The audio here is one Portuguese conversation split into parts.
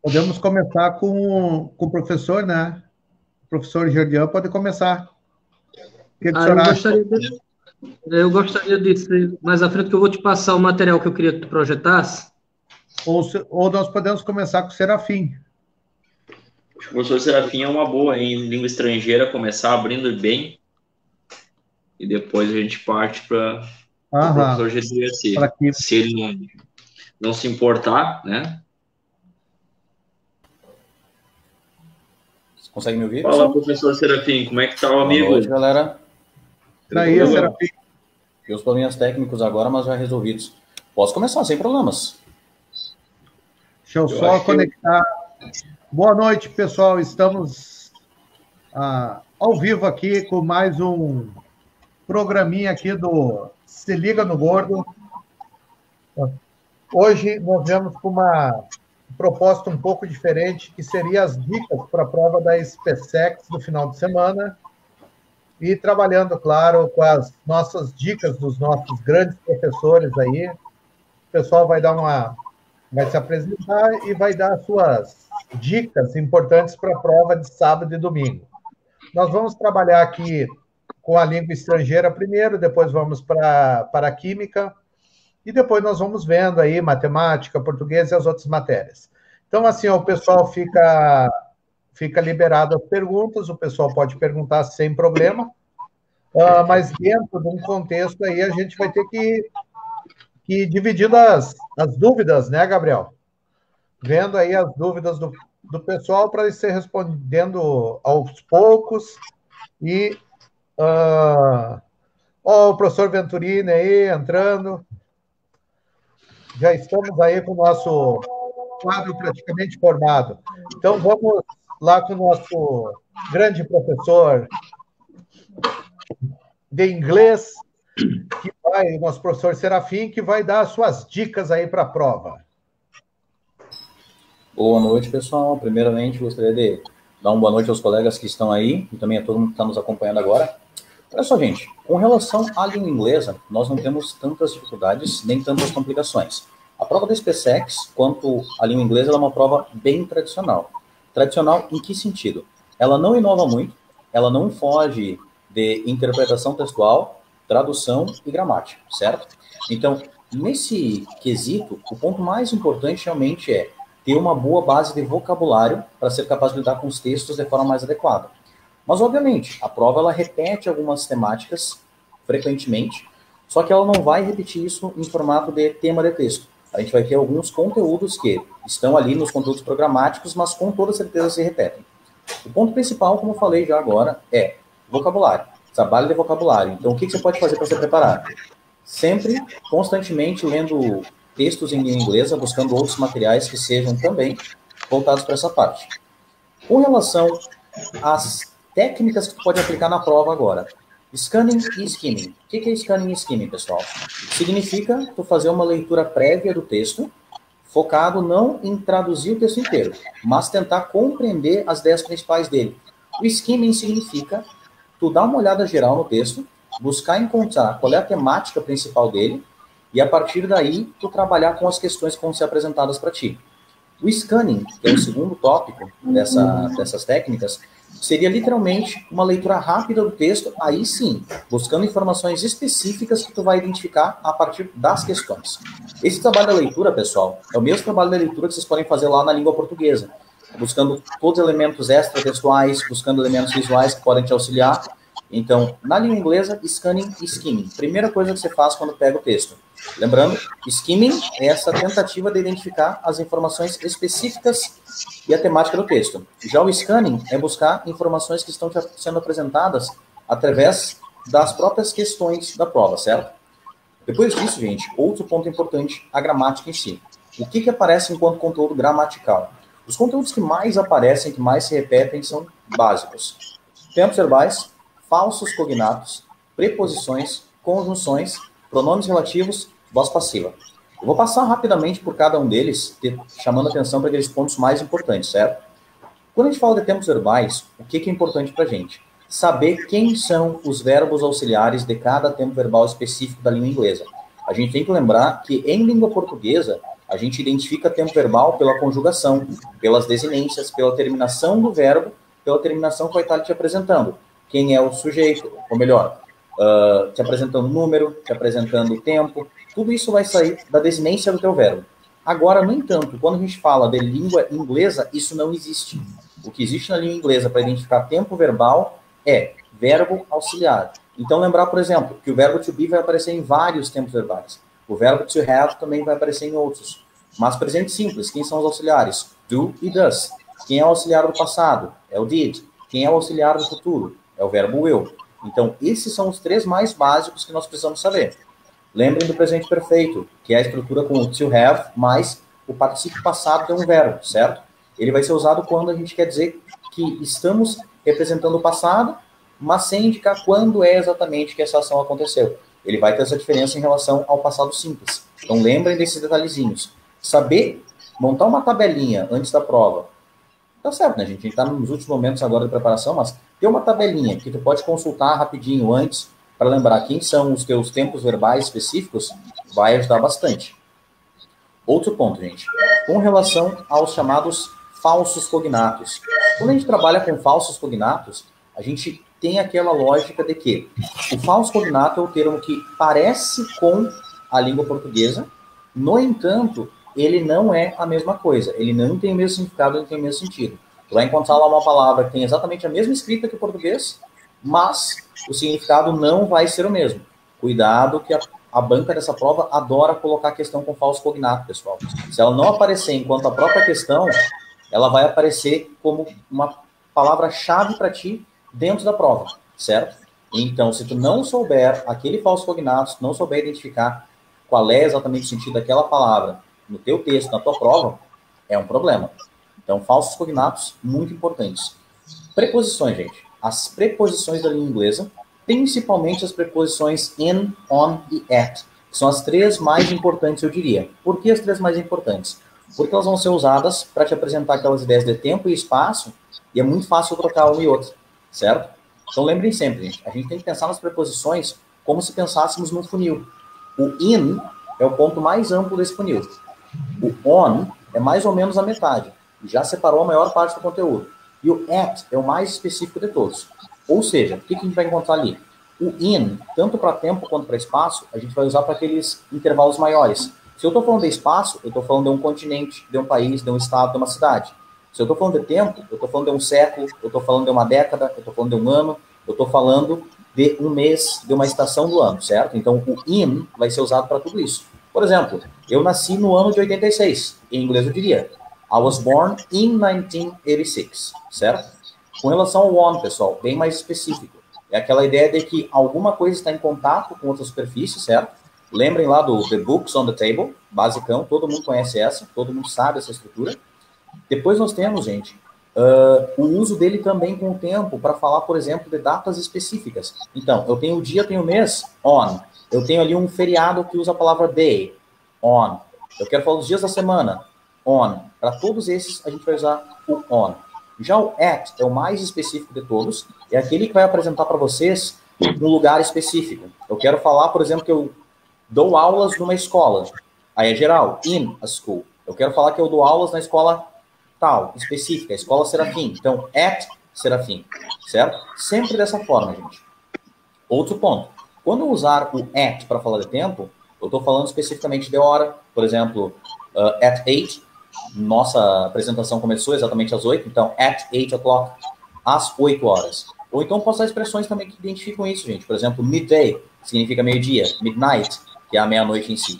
Podemos começar com o professor, né? O professor Jordian pode começar. O que o Ah, senhor eu acha? gostaria de ser mais à frente, que eu vou te passar o material que eu queria que tu projetasse. Ou nós podemos começar com o Serafim. Acho que o professor Serafim é uma boa em língua estrangeira, começar abrindo bem e depois a gente parte para o professor Getúlio, se ele não se importar, né? Você consegue me ouvir? Fala, professor Serafim, como é que tá o amigo? Boa noite, galera. Daí, Serafim. E os problemas técnicos agora, mas já resolvidos. Posso começar, sem problemas. Deixa eu só conectar. Boa noite, pessoal. Estamos ao vivo aqui com mais um programinha aqui do Se Liga no Gordo. Hoje nós vemos com uma proposta um pouco diferente, que seria as dicas para a prova da SpaceX do final de semana, e trabalhando, claro, com as nossas dicas dos nossos grandes professores aí. O pessoal vai se apresentar e vai dar suas dicas importantes para a prova de sábado e domingo. Nós vamos trabalhar aqui com a língua estrangeira primeiro, depois vamos para a química, e depois nós vamos vendo aí matemática, português e as outras matérias. Então, assim, o pessoal fica liberado as perguntas, o pessoal pode perguntar sem problema, mas dentro de um contexto aí a gente vai ter que dividir as dúvidas, né, Gabriel? Vendo aí as dúvidas do pessoal para ser respondendo aos poucos. E o professor Venturini aí entrando. Já estamos aí com o nosso quadro praticamente formado. Então, vamos lá com o nosso grande professor de inglês, o nosso professor Serafim, que vai dar as suas dicas aí para a prova. Boa noite, pessoal. Primeiramente, gostaria de dar uma boa noite aos colegas que estão aí e também a todo mundo que está nos acompanhando agora. Olha só, gente, com relação à língua inglesa, nós não temos tantas dificuldades nem tantas complicações. A prova da SpaceX, quanto à língua inglesa, ela é uma prova bem tradicional. Tradicional em que sentido? Ela não inova muito, ela não foge de interpretação textual, tradução e gramática, certo? Então, nesse quesito, o ponto mais importante realmente é ter uma boa base de vocabulário para ser capaz de lidar com os textos de forma mais adequada. Mas, obviamente, a prova ela repete algumas temáticas frequentemente, só que ela não vai repetir isso em formato de tema de texto. A gente vai ter alguns conteúdos que estão ali nos conteúdos programáticos, mas com toda certeza se repetem. O ponto principal, como eu falei já agora, é vocabulário, trabalho de vocabulário. Então, o que você pode fazer para se preparar? Sempre, constantemente, lendo textos em língua inglesa, buscando outros materiais que sejam também voltados para essa parte. Com relação às técnicas que tu pode aplicar na prova agora. Scanning e skimming. O que é scanning e skimming, pessoal? Significa tu fazer uma leitura prévia do texto, focado não em traduzir o texto inteiro, mas tentar compreender as ideias principais dele. O skimming significa tu dar uma olhada geral no texto, buscar encontrar qual é a temática principal dele, e a partir daí tu trabalhar com as questões que vão ser apresentadas para ti. O scanning, que é o segundo tópico dessas técnicas, seria literalmente uma leitura rápida do texto, aí sim, buscando informações específicas que tu vai identificar a partir das questões. Esse trabalho da leitura, pessoal, é o mesmo trabalho da leitura que vocês podem fazer lá na língua portuguesa, buscando todos os elementos extratextuais, buscando elementos visuais que podem te auxiliar. Então, na língua inglesa, scanning e skimming. Primeira coisa que você faz quando pega o texto. Lembrando, skimming é essa tentativa de identificar as informações específicas e a temática do texto. Já o scanning é buscar informações que estão sendo apresentadas através das próprias questões da prova, certo? Depois disso, gente, outro ponto importante, a gramática em si. O que aparece enquanto conteúdo gramatical? Os conteúdos que mais aparecem, que mais se repetem, são básicos. Tempos verbais, falsos cognatos, preposições, conjunções, pronomes relativos, voz passiva. Eu vou passar rapidamente por cada um deles, chamando atenção para aqueles pontos mais importantes, certo? Quando a gente fala de tempos verbais, o que é importante para a gente? Saber quem são os verbos auxiliares de cada tempo verbal específico da língua inglesa. A gente tem que lembrar que em língua portuguesa, A gente identifica tempo verbal pela conjugação, pelas desinências, pela terminação do verbo, pela terminação que vai estar te apresentando. Quem é o sujeito, ou melhor, te apresentando o número, te apresentando o tempo, tudo isso vai sair da desinência do teu verbo. Agora, no entanto, quando a gente fala de língua inglesa, isso não existe. O que existe na língua inglesa para identificar tempo verbal é verbo auxiliar. Então, lembrar, por exemplo, que o verbo to be vai aparecer em vários tempos verbais. O verbo to have também vai aparecer em outros. Mas presente simples, quem são os auxiliares? Do e does. Quem é o auxiliar do passado? É o did. Quem é o auxiliar do futuro? É o verbo will. Então, esses são os 3 mais básicos que nós precisamos saber. Lembrem do presente perfeito, que é a estrutura com o to have mais o particípio passado de um verbo, certo? Ele vai ser usado quando a gente quer dizer que estamos representando o passado, mas sem indicar quando é exatamente que essa ação aconteceu. Ele vai ter essa diferença em relação ao passado simples. Então, lembrem desses detalhezinhos. Saber montar uma tabelinha antes da prova. Tá certo, né, gente? A gente está nos últimos momentos agora de preparação, mas ter uma tabelinha que tu pode consultar rapidinho antes para lembrar quem são os teus tempos verbais específicos vai ajudar bastante. Outro ponto, gente. Com relação aos chamados falsos cognatos. Quando a gente trabalha com falsos cognatos, a gente tem aquela lógica de que o falso cognato é o termo que parece com a língua portuguesa, no entanto, ele não é a mesma coisa, ele não tem o mesmo significado, ele não tem o mesmo sentido. Tu vai encontrar lá uma palavra que tem exatamente a mesma escrita que o português, mas o significado não vai ser o mesmo. Cuidado que a banca dessa prova adora colocar a questão com falso cognato, pessoal. Se ela não aparecer enquanto a própria questão, ela vai aparecer como uma palavra-chave para ti dentro da prova, certo? Então, se tu não souber aquele falso cognato, se tu não souber identificar qual é exatamente o sentido daquela palavra no teu texto, na tua prova, é um problema. Então, falsos cognatos, muito importantes. Preposições, gente. As preposições da língua inglesa, principalmente as preposições in, on e at, que são as 3 mais importantes, eu diria. Por que as 3 mais importantes? Porque elas vão ser usadas para te apresentar aquelas ideias de tempo e espaço, e é muito fácil trocar um e outro, certo? Então, lembrem sempre, gente, a gente tem que pensar nas preposições como se pensássemos num funil. O in é o ponto mais amplo desse funil. O on é mais ou menos a metade. Já separou a maior parte do conteúdo. E o at é o mais específico de todos. Ou seja, o que a gente vai encontrar ali? O in, tanto para tempo quanto para espaço, a gente vai usar para aqueles intervalos maiores. Se eu estou falando de espaço, eu estou falando de um continente, de um país, de um estado, de uma cidade. Se eu estou falando de tempo, eu estou falando de um século, eu estou falando de uma década, eu estou falando de um ano, eu estou falando de um mês, de uma estação do ano, certo? Então, o in vai ser usado para tudo isso. Por exemplo, eu nasci no ano de 86. Em inglês eu diria, I was born in 1986, certo? Com relação ao on, pessoal, bem mais específico. É aquela ideia de que alguma coisa está em contato com outra superfície, certo? Lembrem lá do The Books on the Table, basicão, todo mundo conhece essa, todo mundo sabe essa estrutura. Depois nós temos, gente, o uso dele também com o tempo para falar, por exemplo, de datas específicas. Então, eu tenho o dia, tenho o mês, on. Eu tenho ali um feriado que usa a palavra day, on. Eu quero falar dos dias da semana, on. Para todos esses, a gente vai usar o on. Já o at é o mais específico de todos, é aquele que vai apresentar para vocês no lugar específico. Eu quero falar, por exemplo, que eu dou aulas numa escola. Aí é geral, in a school. Eu quero falar que eu dou aulas na escola tal, específica, a escola Serafim. Então, at Serafim, certo? Sempre dessa forma, gente. Outro ponto. Quando eu usar o at para falar de tempo, eu estou falando especificamente de hora. Por exemplo, at 8, nossa apresentação começou exatamente às 8, então at 8 o'clock, às 8 horas. Ou então posso usar expressões também que identificam isso, gente. Por exemplo, midday, significa meio-dia. Midnight, que é a meia-noite em si.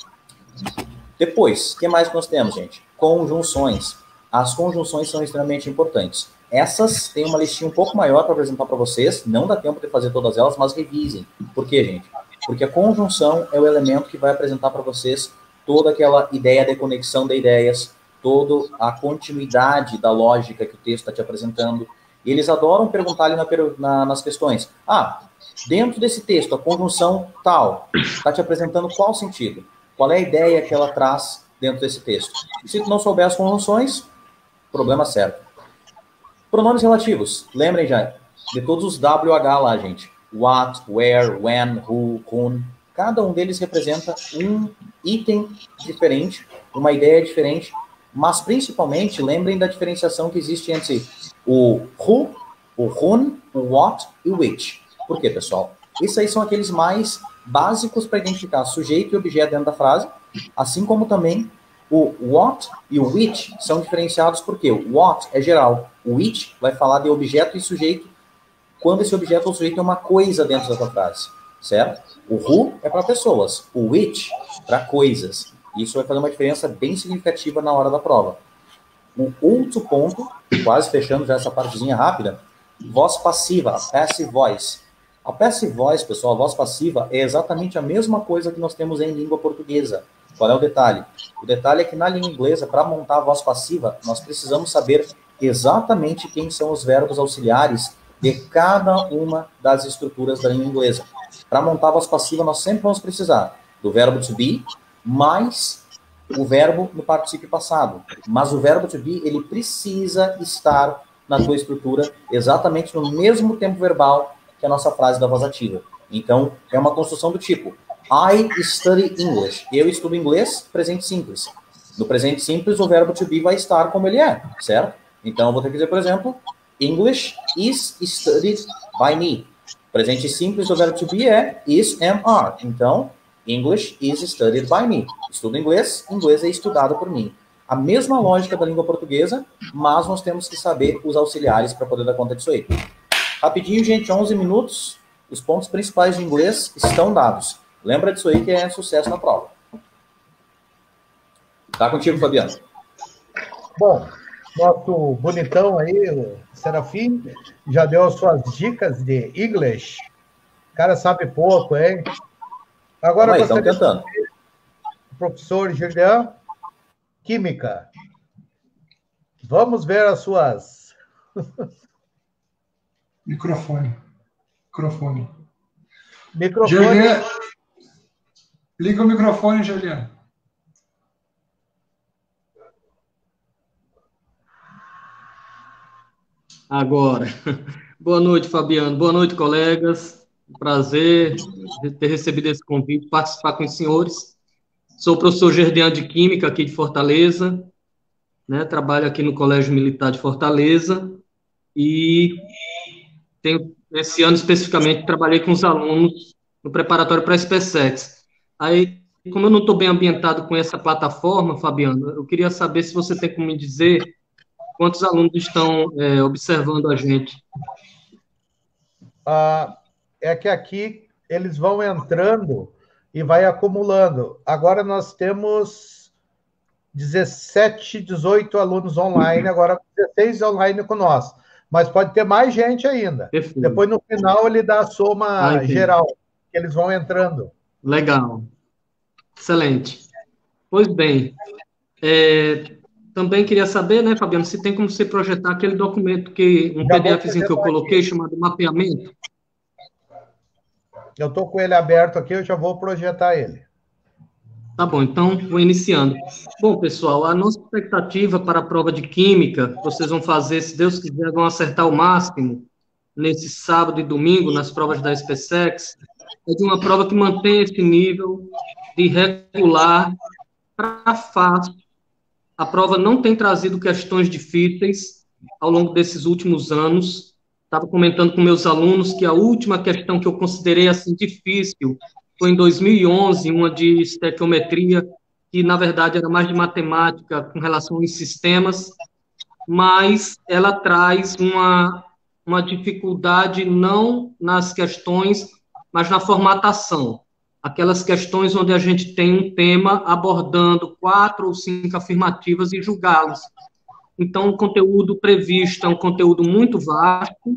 Depois, o que mais nós temos, gente? Conjunções. As conjunções são extremamente importantes. Essas têm uma listinha um pouco maior para apresentar para vocês. Não dá tempo de fazer todas elas, mas revisem. Por quê, gente? Porque a conjunção é o elemento que vai apresentar para vocês toda aquela ideia de conexão de ideias, toda a continuidade da lógica que o texto está te apresentando. E eles adoram perguntar ali nas questões. Dentro desse texto, a conjunção tal está te apresentando qual sentido? Qual é a ideia que ela traz dentro desse texto? E se tu não souber as conjunções, problema certo. Pronomes relativos. Lembrem já de todos os WH lá, gente. What, where, when, who, whom. cada um deles representa um item diferente, uma ideia diferente, mas principalmente lembrem da diferenciação que existe entre o who, o whom, o what e o which. Por quê, pessoal? Esses aí são aqueles mais básicos para identificar sujeito e objeto dentro da frase, assim como também o what e o which são diferenciados porque o what é geral, o which vai falar de objeto e sujeito quando esse objeto ou sujeito é uma coisa dentro da tua frase, certo? O who é para pessoas, o which para coisas. Isso vai fazer uma diferença bem significativa na hora da prova. O outro ponto, quase fechando já essa partezinha rápida, voz passiva, a passive voice. A passive voice, pessoal, a voz passiva é exatamente a mesma coisa que nós temos em língua portuguesa. Qual é o detalhe? O detalhe é que na língua inglesa, para montar a voz passiva, nós precisamos saber exatamente quem são os verbos auxiliares de cada uma das estruturas da língua inglesa. Para montar a voz passiva, nós sempre vamos precisar do verbo to be mais o verbo no particípio passado. Mas o verbo to be, ele precisa estar na tua estrutura exatamente no mesmo tempo verbal que a nossa frase da voz ativa. Então, é uma construção do tipo I study English. Eu estudo inglês, presente simples. No presente simples, o verbo to be vai estar como ele é, certo? Então, eu vou ter que dizer, por exemplo, English is studied by me. Presente simples, o verbo to be é is, am, are. Então, English is studied by me. Estudo inglês, inglês é estudado por mim. A mesma lógica da língua portuguesa, mas nós temos que saber os auxiliares para poder dar conta disso aí. Rapidinho, gente, 11 minutos. Os pontos principais de inglês estão dados. Lembra disso aí que é sucesso na prova. Tá contigo, Fabiano. Bom, nosso bonitão aí, o Serafim, já deu as suas dicas de English. O cara sabe pouco, hein? Agora aí, você tentando. Professor Julian, Química. Vamos ver as suas... Microfone. Julian, liga o microfone, Julian. Agora. Boa noite, Fabiano. Boa noite, colegas. Prazer ter recebido esse convite, participar com os senhores. Sou o professor Gerdian de Química, aqui de Fortaleza, né? Trabalho aqui no Colégio Militar de Fortaleza e esse ano especificamente trabalhei com os alunos no preparatório para a SpaceX. Aí, como eu não estou bem ambientado com essa plataforma, Fabiano, eu queria saber se você tem como me dizer quantos alunos estão observando a gente. É que aqui eles vão entrando e vai acumulando. Agora nós temos 17, 18 alunos online, agora 16 online com nós. Mas pode ter mais gente ainda. Perfeito. Depois, no final, ele dá a soma geral, que eles vão entrando. Legal. Excelente. Pois bem, também queria saber, né, Fabiano, se tem como você projetar aquele documento, um PDFzinho que eu coloquei, chamado mapeamento. Eu estou com ele aberto aqui, eu já vou projetar ele. Tá bom, então vou iniciando. Bom, pessoal, a nossa expectativa para a prova de Química, vocês vão fazer, se Deus quiser, vão acertar o máximo nesse sábado e domingo, nas provas da SpaceX, é de uma prova que mantém esse nível de regular para fácil. A prova não tem trazido questões difíceis ao longo desses últimos anos. Estava comentando com meus alunos que a última questão que eu considerei assim difícil foi em 2011, uma de estequiometria, que na verdade era mais de matemática com relação aos sistemas, mas ela traz uma dificuldade não nas questões, mas na formatação. Aquelas questões onde a gente tem um tema abordando 4 ou 5 afirmativas e julgá-los. Então, o conteúdo previsto é um conteúdo muito vasto,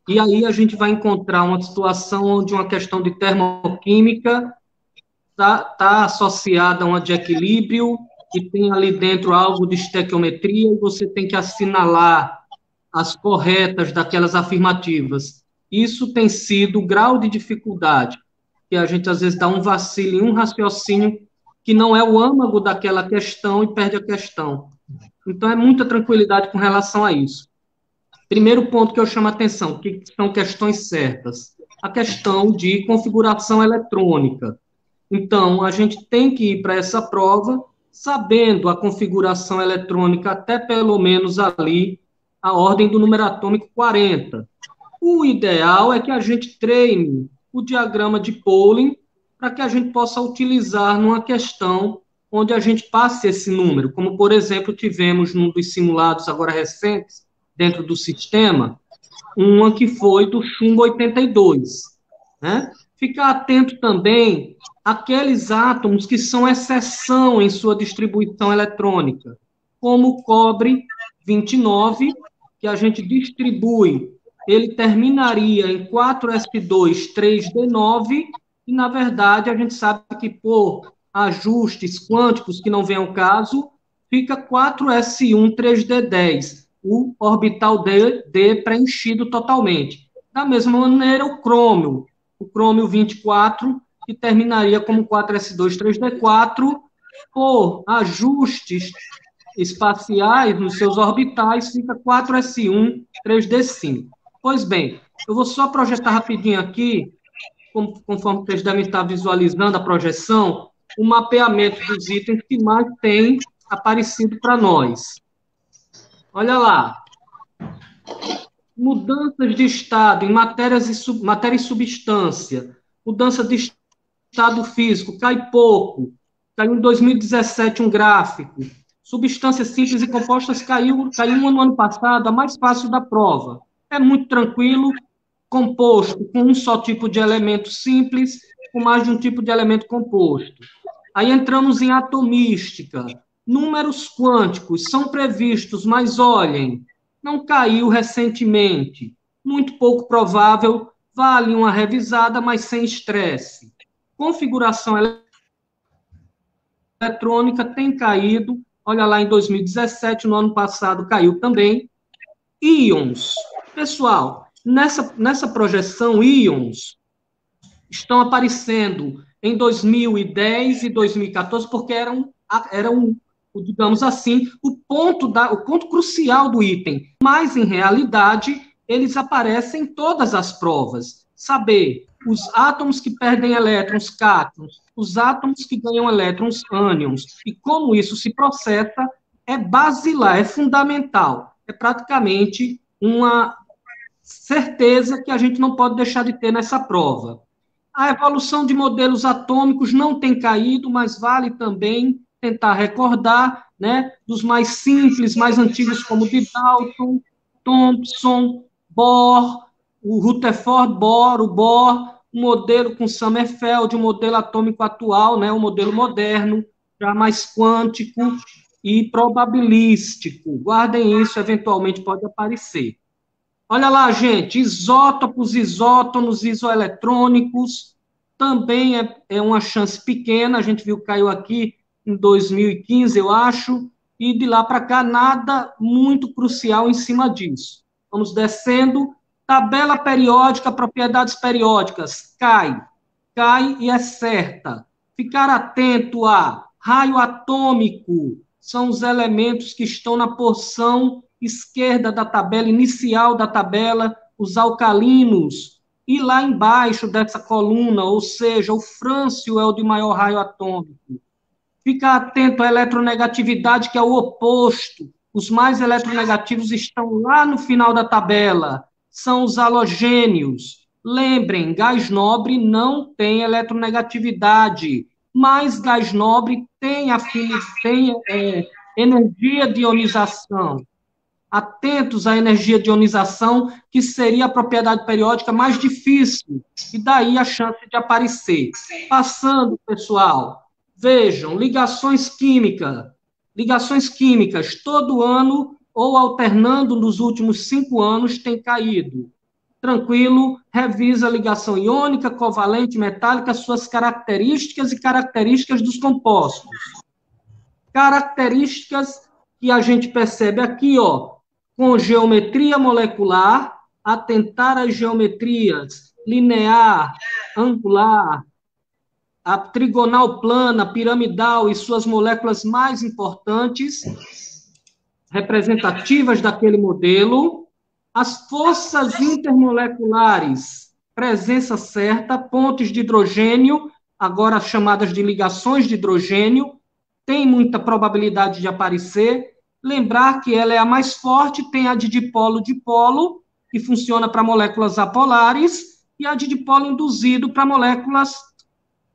e aí a gente vai encontrar uma situação onde uma questão de termoquímica está associada a uma de equilíbrio, e tem ali dentro algo de estequiometria, e você tem que assinalar as corretas daquelas afirmativas. Isso tem sido o grau de dificuldade, que a gente às vezes dá um vacilo em um raciocínio que não é o âmago daquela questão e perde a questão. Então, é muita tranquilidade com relação a isso. Primeiro ponto que eu chamo a atenção, que são questões certas. A questão de configuração eletrônica. Então, a gente tem que ir para essa prova sabendo a configuração eletrônica até pelo menos ali a ordem do número atômico 40. O ideal é que a gente treine o diagrama de Pauling para que a gente possa utilizar numa questão onde a gente passe esse número, como, por exemplo, tivemos num dos simulados agora recentes, dentro do sistema, uma que foi do chumbo 82, né? Ficar atento também àqueles átomos que são exceção em sua distribuição eletrônica, como o cobre 29, que a gente distribui, ele terminaria em 4s2, 3d9, e, na verdade, a gente sabe que por ajustes quânticos que não vem ao caso, fica 4s1, 3d10, o orbital D preenchido totalmente. Da mesma maneira, o crômio 24, que terminaria como 4s2, 3d4, por ajustes espaciais nos seus orbitais, fica 4s1, 3d5. Pois bem, eu vou só projetar rapidinho aqui, conforme vocês devem estar visualizando a projeção, o mapeamento dos itens que mais tem aparecido para nós. Olha lá. Mudanças de estado em matéria e substância. Mudança de estado físico, cai pouco. Caiu em 2017 um gráfico. Substâncias simples e compostas caiu no ano passado, a mais fácil da prova. É muito tranquilo, composto com um só tipo de elemento simples, com mais de um tipo de elemento composto. Aí entramos em atomística. Números quânticos são previstos, mas olhem, não caiu recentemente. Muito pouco provável, vale uma revisada, mas sem estresse. Configuração eletrônica tem caído, olha lá em 2017, no ano passado caiu também. Íons. Pessoal, nessa projeção, íons estão aparecendo em 2010 e 2014, porque eram digamos assim, o ponto crucial do item. Mas, em realidade, eles aparecem em todas as provas. Saber os átomos que perdem elétrons, cátions, os átomos que ganham elétrons, ânions, e como isso se processa, é basilar, é fundamental. É praticamente uma certeza que a gente não pode deixar de ter nessa prova. A evolução de modelos atômicos não tem caído, mas vale também tentar recordar, né, dos mais simples, mais antigos, como de Dalton, Thomson, Bohr, o Rutherford Bohr, o Bohr, o modelo com Sommerfeld, o modelo atômico atual, né, o modelo moderno, já mais quântico e probabilístico. Guardem isso, eventualmente pode aparecer. Olha lá, gente, isótopos, isótonos, isoeletrônicos, também é uma chance pequena, a gente viu que caiu aqui em 2015, eu acho, e de lá para cá nada muito crucial em cima disso. Vamos descendo, tabela periódica, propriedades periódicas, cai e é certa. Ficar atento a raio atômico, são os elementos que estão na porção esquerda da tabela, inicial da tabela, os alcalinos, e lá embaixo dessa coluna, ou seja, o frâncio é o de maior raio atômico. Fica atento à eletronegatividade, que é o oposto. Os mais eletronegativos estão lá no final da tabela. São os halogênios. Lembrem, gás nobre não tem eletronegatividade, mas gás nobre tem energia de ionização. Atentos à energia de ionização, que seria a propriedade periódica mais difícil, e daí a chance de aparecer. Passando, pessoal, vejam, ligações químicas, todo ano, ou alternando nos últimos 5 anos, tem caído. Tranquilo, revisa a ligação iônica, covalente, metálica, suas características e características dos compostos. Características que a gente percebe aqui, ó, com geometria molecular, atentar às geometrias linear, angular, a trigonal plana, piramidal e suas moléculas mais importantes, representativas daquele modelo, as forças intermoleculares, presença certa, pontos de hidrogênio, agora as chamadas de ligações de hidrogênio, tem muita probabilidade de aparecer. Lembrar que ela é a mais forte, tem a de dipolo-dipolo, que funciona para moléculas apolares, e a de dipolo induzido para moléculas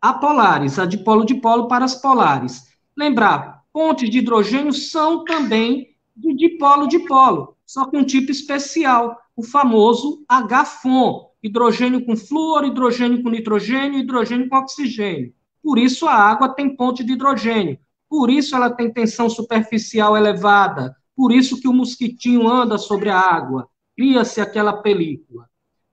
apolares, a dipolo-dipolo para as polares. Lembrar, pontes de hidrogênio são também de dipolo-dipolo, só que um tipo especial, o famoso HFON, hidrogênio com flúor, hidrogênio com nitrogênio, hidrogênio com oxigênio. Por isso a água tem ponte de hidrogênio, por isso ela tem tensão superficial elevada, por isso que o mosquitinho anda sobre a água, cria-se aquela película.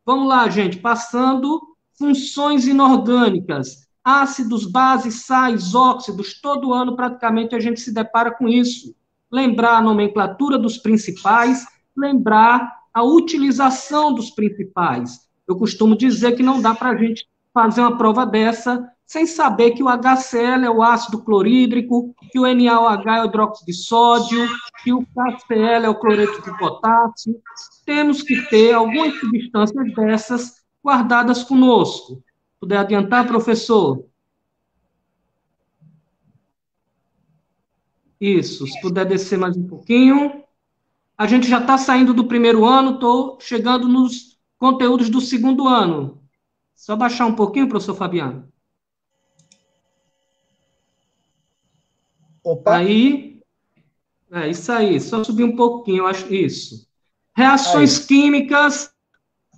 Vamos lá, gente, passando, funções inorgânicas, ácidos, bases, sais, óxidos, todo ano praticamente a gente se depara com isso. Lembrar a nomenclatura dos principais, lembrar a utilização dos principais. Eu costumo dizer que não dá para a gente fazer uma prova dessa sem saber que o HCl é o ácido clorídrico, que o NaOH é o hidróxido de sódio, que o KCl é o cloreto de potássio. Temos que ter algumas substâncias dessas guardadas conosco. Puder adiantar, professor? Isso, se puder descer mais um pouquinho. A gente já está saindo do primeiro ano, estou chegando nos conteúdos do segundo ano. Só baixar um pouquinho, professor Fabiano. Opa. Aí, isso aí, só subir um pouquinho, eu acho isso. Reações químicas,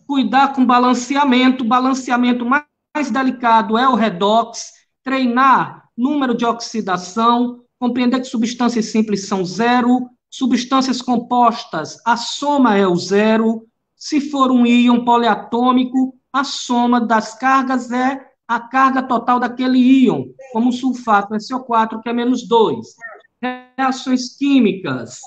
cuidar com balanceamento mais delicado é o redox, treinar número de oxidação, compreender que substâncias simples são zero, substâncias compostas, a soma é o zero, se for um íon poliatômico, a soma das cargas é a carga total daquele íon, como o sulfato SO4, que é menos 2. Reações químicas,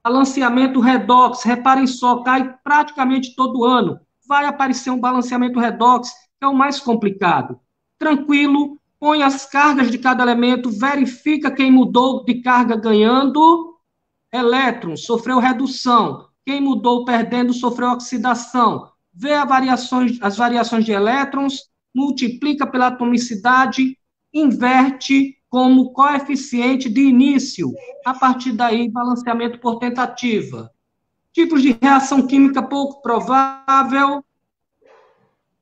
balanceamento redox, reparem só, cai praticamente todo ano. Vai aparecer um balanceamento redox, que é o mais complicado. Tranquilo, põe as cargas de cada elemento, verifica quem mudou de carga ganhando, elétrons, sofreu redução. Quem mudou perdendo, sofreu oxidação. Vê as variações de elétrons, multiplica pela atomicidade, inverte como coeficiente de início. A partir daí, balanceamento por tentativa. Tipos de reação química pouco provável.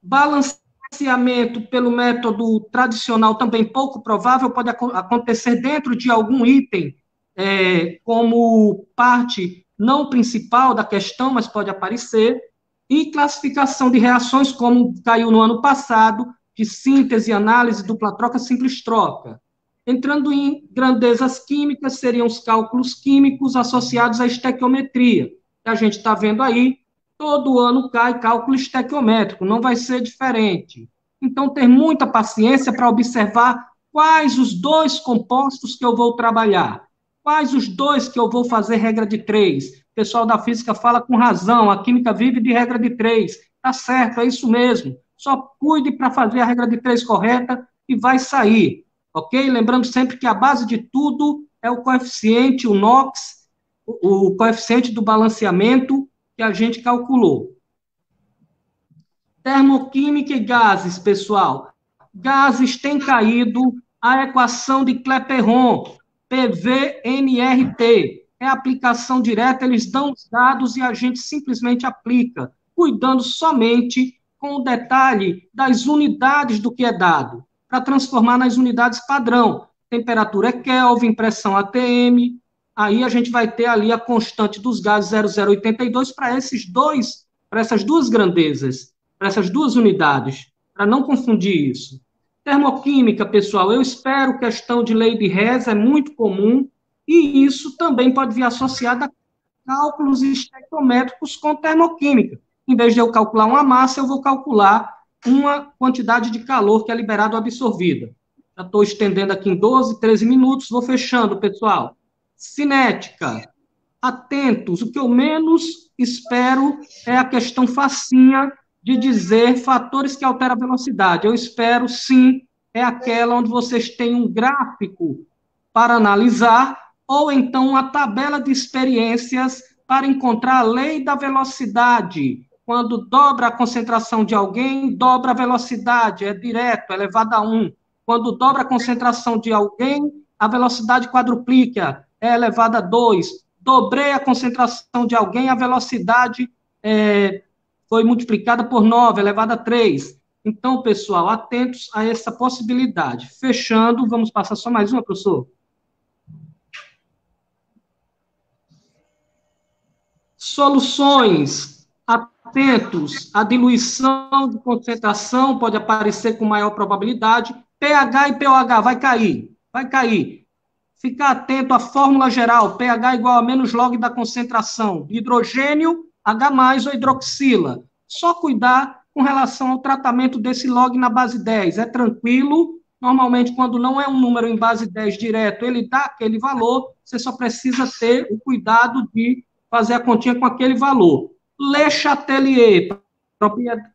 Balanceamento pelo método tradicional também pouco provável, pode acontecer dentro de algum item, como parte não principal da questão, mas pode aparecer. E classificação de reações, como caiu no ano passado, de síntese, análise, dupla troca, simples troca. Entrando em grandezas químicas, seriam os cálculos químicos associados à estequiometria, que a gente está vendo aí, todo ano cai cálculo estequiométrico, não vai ser diferente. Então, ter muita paciência para observar quais os dois compostos que eu vou trabalhar, quais os dois que eu vou fazer regra de 3. O pessoal da física fala com razão, a química vive de regra de 3. Tá certo, é isso mesmo. Só cuide para fazer a regra de 3 correta e vai sair, ok? Lembrando sempre que a base de tudo é o coeficiente, o NOx, o coeficiente do balanceamento que a gente calculou. Termoquímica e gases, pessoal. Gases têm caído a equação de Clapeyron, PV-NRT. É aplicação direta, eles dão os dados e a gente simplesmente aplica, cuidando somente com o detalhe das unidades do que é dado, para transformar nas unidades padrão. Temperatura é Kelvin, pressão ATM, aí a gente vai ter ali a constante dos gases 0082 para essas duas grandezas, para essas duas unidades, para não confundir isso. Termoquímica, pessoal, eu espero, questão de lei de Hess é muito comum, e isso também pode vir associado a cálculos estequiométricos com termoquímica. Em vez de eu calcular uma massa, eu vou calcular uma quantidade de calor que é liberado ou absorvida. Já estou estendendo aqui em 12, 13 minutos, vou fechando, pessoal. Cinética. Atentos, o que eu menos espero é a questão facinha de dizer fatores que alteram a velocidade. Eu espero, sim, é aquela onde vocês têm um gráfico para analisar, ou então uma tabela de experiências para encontrar a lei da velocidade, Quando dobra a concentração de alguém, dobra a velocidade, é direto, é elevado a 1. Quando dobra a concentração de alguém, a velocidade quadruplica, é elevada a 2. Dobrei a concentração de alguém, a velocidade foi multiplicada por 9, elevada a 3. Então, pessoal, atentos a essa possibilidade. Fechando, vamos passar só mais uma, professor? Soluções. Atentos, a diluição de concentração pode aparecer com maior probabilidade. pH e pOH vai cair, vai cair. Ficar atento à fórmula geral, pH igual a menos log da concentração de hidrogênio, H+ ou hidroxila. Só cuidar com relação ao tratamento desse log na base 10. É tranquilo, normalmente quando não é um número em base 10 direto, ele dá aquele valor, você só precisa ter o cuidado de fazer a continha com aquele valor. Le Chatelier,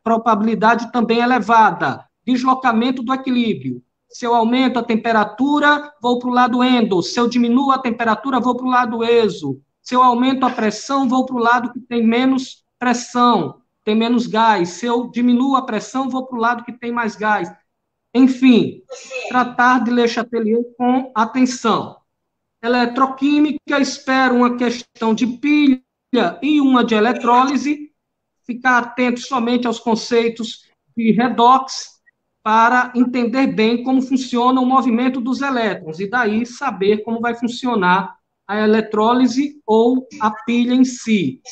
probabilidade também elevada. Deslocamento do equilíbrio. Se eu aumento a temperatura, vou para o lado endo. Se eu diminuo a temperatura, vou para o lado exo. Se eu aumento a pressão, vou para o lado que tem menos pressão, tem menos gás. Se eu diminuo a pressão, vou para o lado que tem mais gás. Enfim, tratar de Le Chatelier com atenção. Eletroquímica, espero uma questão de pilha e uma de eletrólise. Ficar atento somente aos conceitos de redox, para entender bem como funciona o movimento dos elétrons, e daí saber como vai funcionar a eletrólise ou a pilha em si.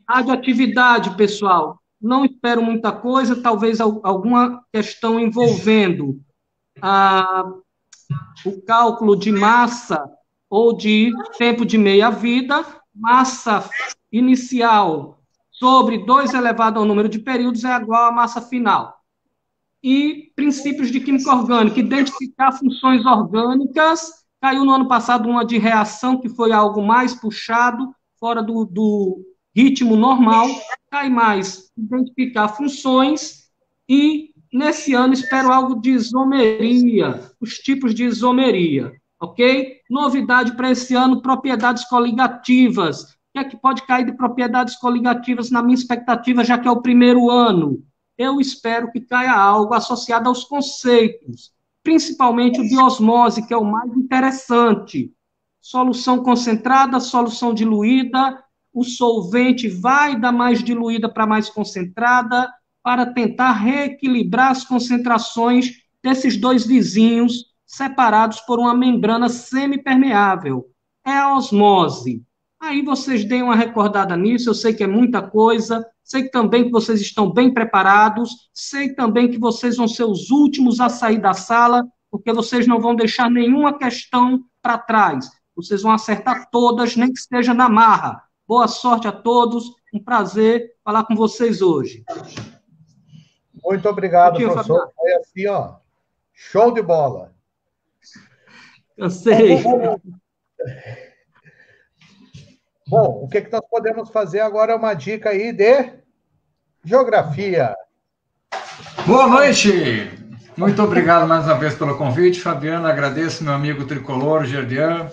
Radioatividade, pessoal, não espero muita coisa, talvez alguma questão envolvendo o cálculo de massa ou de tempo de meia-vida, massa inicial sobre 2 elevado ao número de períodos é igual à massa final. E princípios de química orgânica, identificar funções orgânicas, caiu no ano passado uma de reação, que foi algo mais puxado, fora do ritmo normal, cai mais, identificar funções, e nesse ano espero algo de isomeria, os tipos de isomeria, ok? Novidade para esse ano, propriedades coligativas. O que é que pode cair de propriedades coligativas na minha expectativa, já que é o primeiro ano? Eu espero que caia algo associado aos conceitos, principalmente o de osmose, que é o mais interessante. Solução concentrada, solução diluída, o solvente vai da mais diluída para mais concentrada, para tentar reequilibrar as concentrações desses dois vizinhos, separados por uma membrana semipermeável. É a osmose. Aí vocês deem uma recordada nisso, eu sei que é muita coisa, sei também que vocês estão bem preparados, sei também que vocês vão ser os últimos a sair da sala, porque vocês não vão deixar nenhuma questão para trás. Vocês vão acertar todas, nem que esteja na marra. Boa sorte a todos, um prazer falar com vocês hoje. Muito obrigado, professor. Foi assim, ó, show de bola. Cansei. Bom, o que nós podemos fazer agora é uma dica aí de geografia. Boa noite! Muito obrigado mais uma vez pelo convite, Fabiano. Agradeço meu amigo tricolor, Gerdian,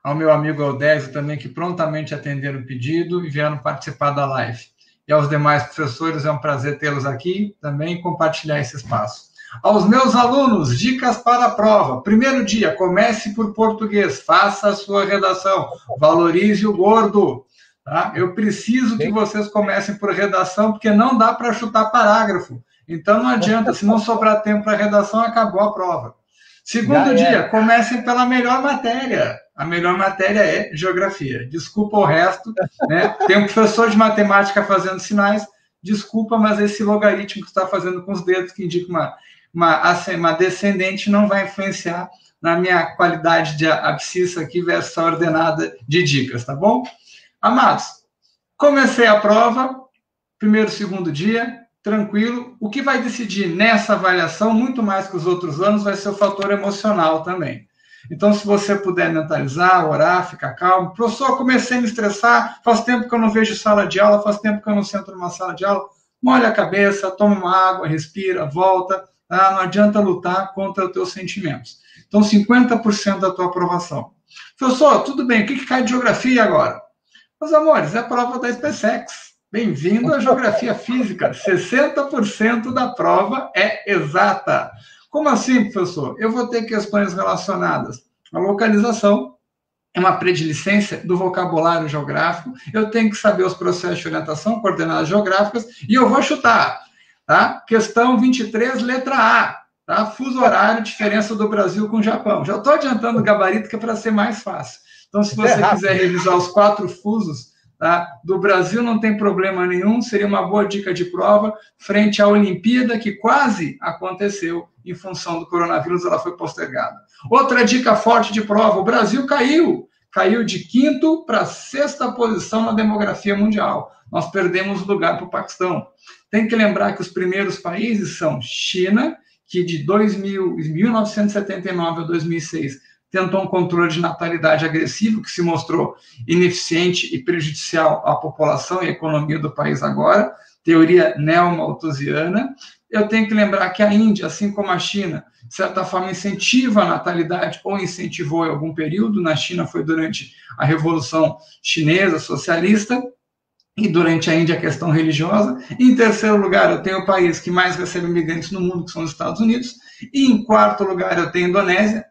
ao meu amigo Eudésio também, que prontamente atenderam o pedido e vieram participar da live. E aos demais professores, é um prazer tê-los aqui também e compartilhar esse espaço. Aos meus alunos, dicas para a prova. Primeiro dia, comece por português, faça a sua redação, valorize o gordo. Tá? Eu preciso que vocês comecem por redação, porque não dá para chutar parágrafo. Então não adianta, se não sobrar tempo para redação, acabou a prova. Segundo dia, comecem pela melhor matéria. A melhor matéria é geografia. Desculpa o resto, né? Tem um professor de matemática fazendo sinais, desculpa, mas esse logaritmo que está fazendo com os dedos, que indica uma descendente, não vai influenciar na minha qualidade de abscissa aqui versus a ordenada de dicas, tá bom? Amados, comecei a prova, primeiro, segundo dia, tranquilo. O que vai decidir nessa avaliação, muito mais que os outros anos, vai ser o fator emocional também. Então, se você puder mentalizar, orar, ficar calmo. Professor, comecei a me estressar, faz tempo que eu não vejo sala de aula, faz tempo que eu não sento numa sala de aula. Molha a cabeça, toma uma água, respira, volta. Tá? Não adianta lutar contra os teus sentimentos. Então, 50% da tua aprovação. Professor, tudo bem, o que cai de geografia agora? Meus amores, é a prova da SpaceX. Bem-vindo à Geografia Física. 60% da prova é exata. Como assim, professor? Eu vou ter questões relacionadas à localização, é uma predilicência do vocabulário geográfico, eu tenho que saber os processos de orientação, coordenadas geográficas, e eu vou chutar, tá? Questão 23, letra A, tá? Fuso horário, diferença do Brasil com o Japão. Já estou adiantando o gabarito, que é para ser mais fácil. Então, se você quiser revisar os 4 fusos, tá, do Brasil, não tem problema nenhum, seria uma boa dica de prova, frente à Olimpíada, que quase aconteceu, em função do coronavírus, ela foi postergada. Outra dica forte de prova, o Brasil caiu de 5º para 6ª posição na demografia mundial. Nós perdemos o lugar para o Paquistão. Tem que lembrar que os primeiros países são China, que de 1979 a 2006 tentou um controle de natalidade agressivo, que se mostrou ineficiente e prejudicial à população e à economia do país agora, teoria neomalthusiana. Eu tenho que lembrar que a Índia, assim como a China, de certa forma incentiva a natalidade ou incentivou em algum período. Na China foi durante a Revolução Chinesa socialista e durante a Índia a questão religiosa. Em terceiro lugar, eu tenho o país que mais recebe imigrantes no mundo, que são os Estados Unidos. E em quarto lugar, eu tenho a Indonésia,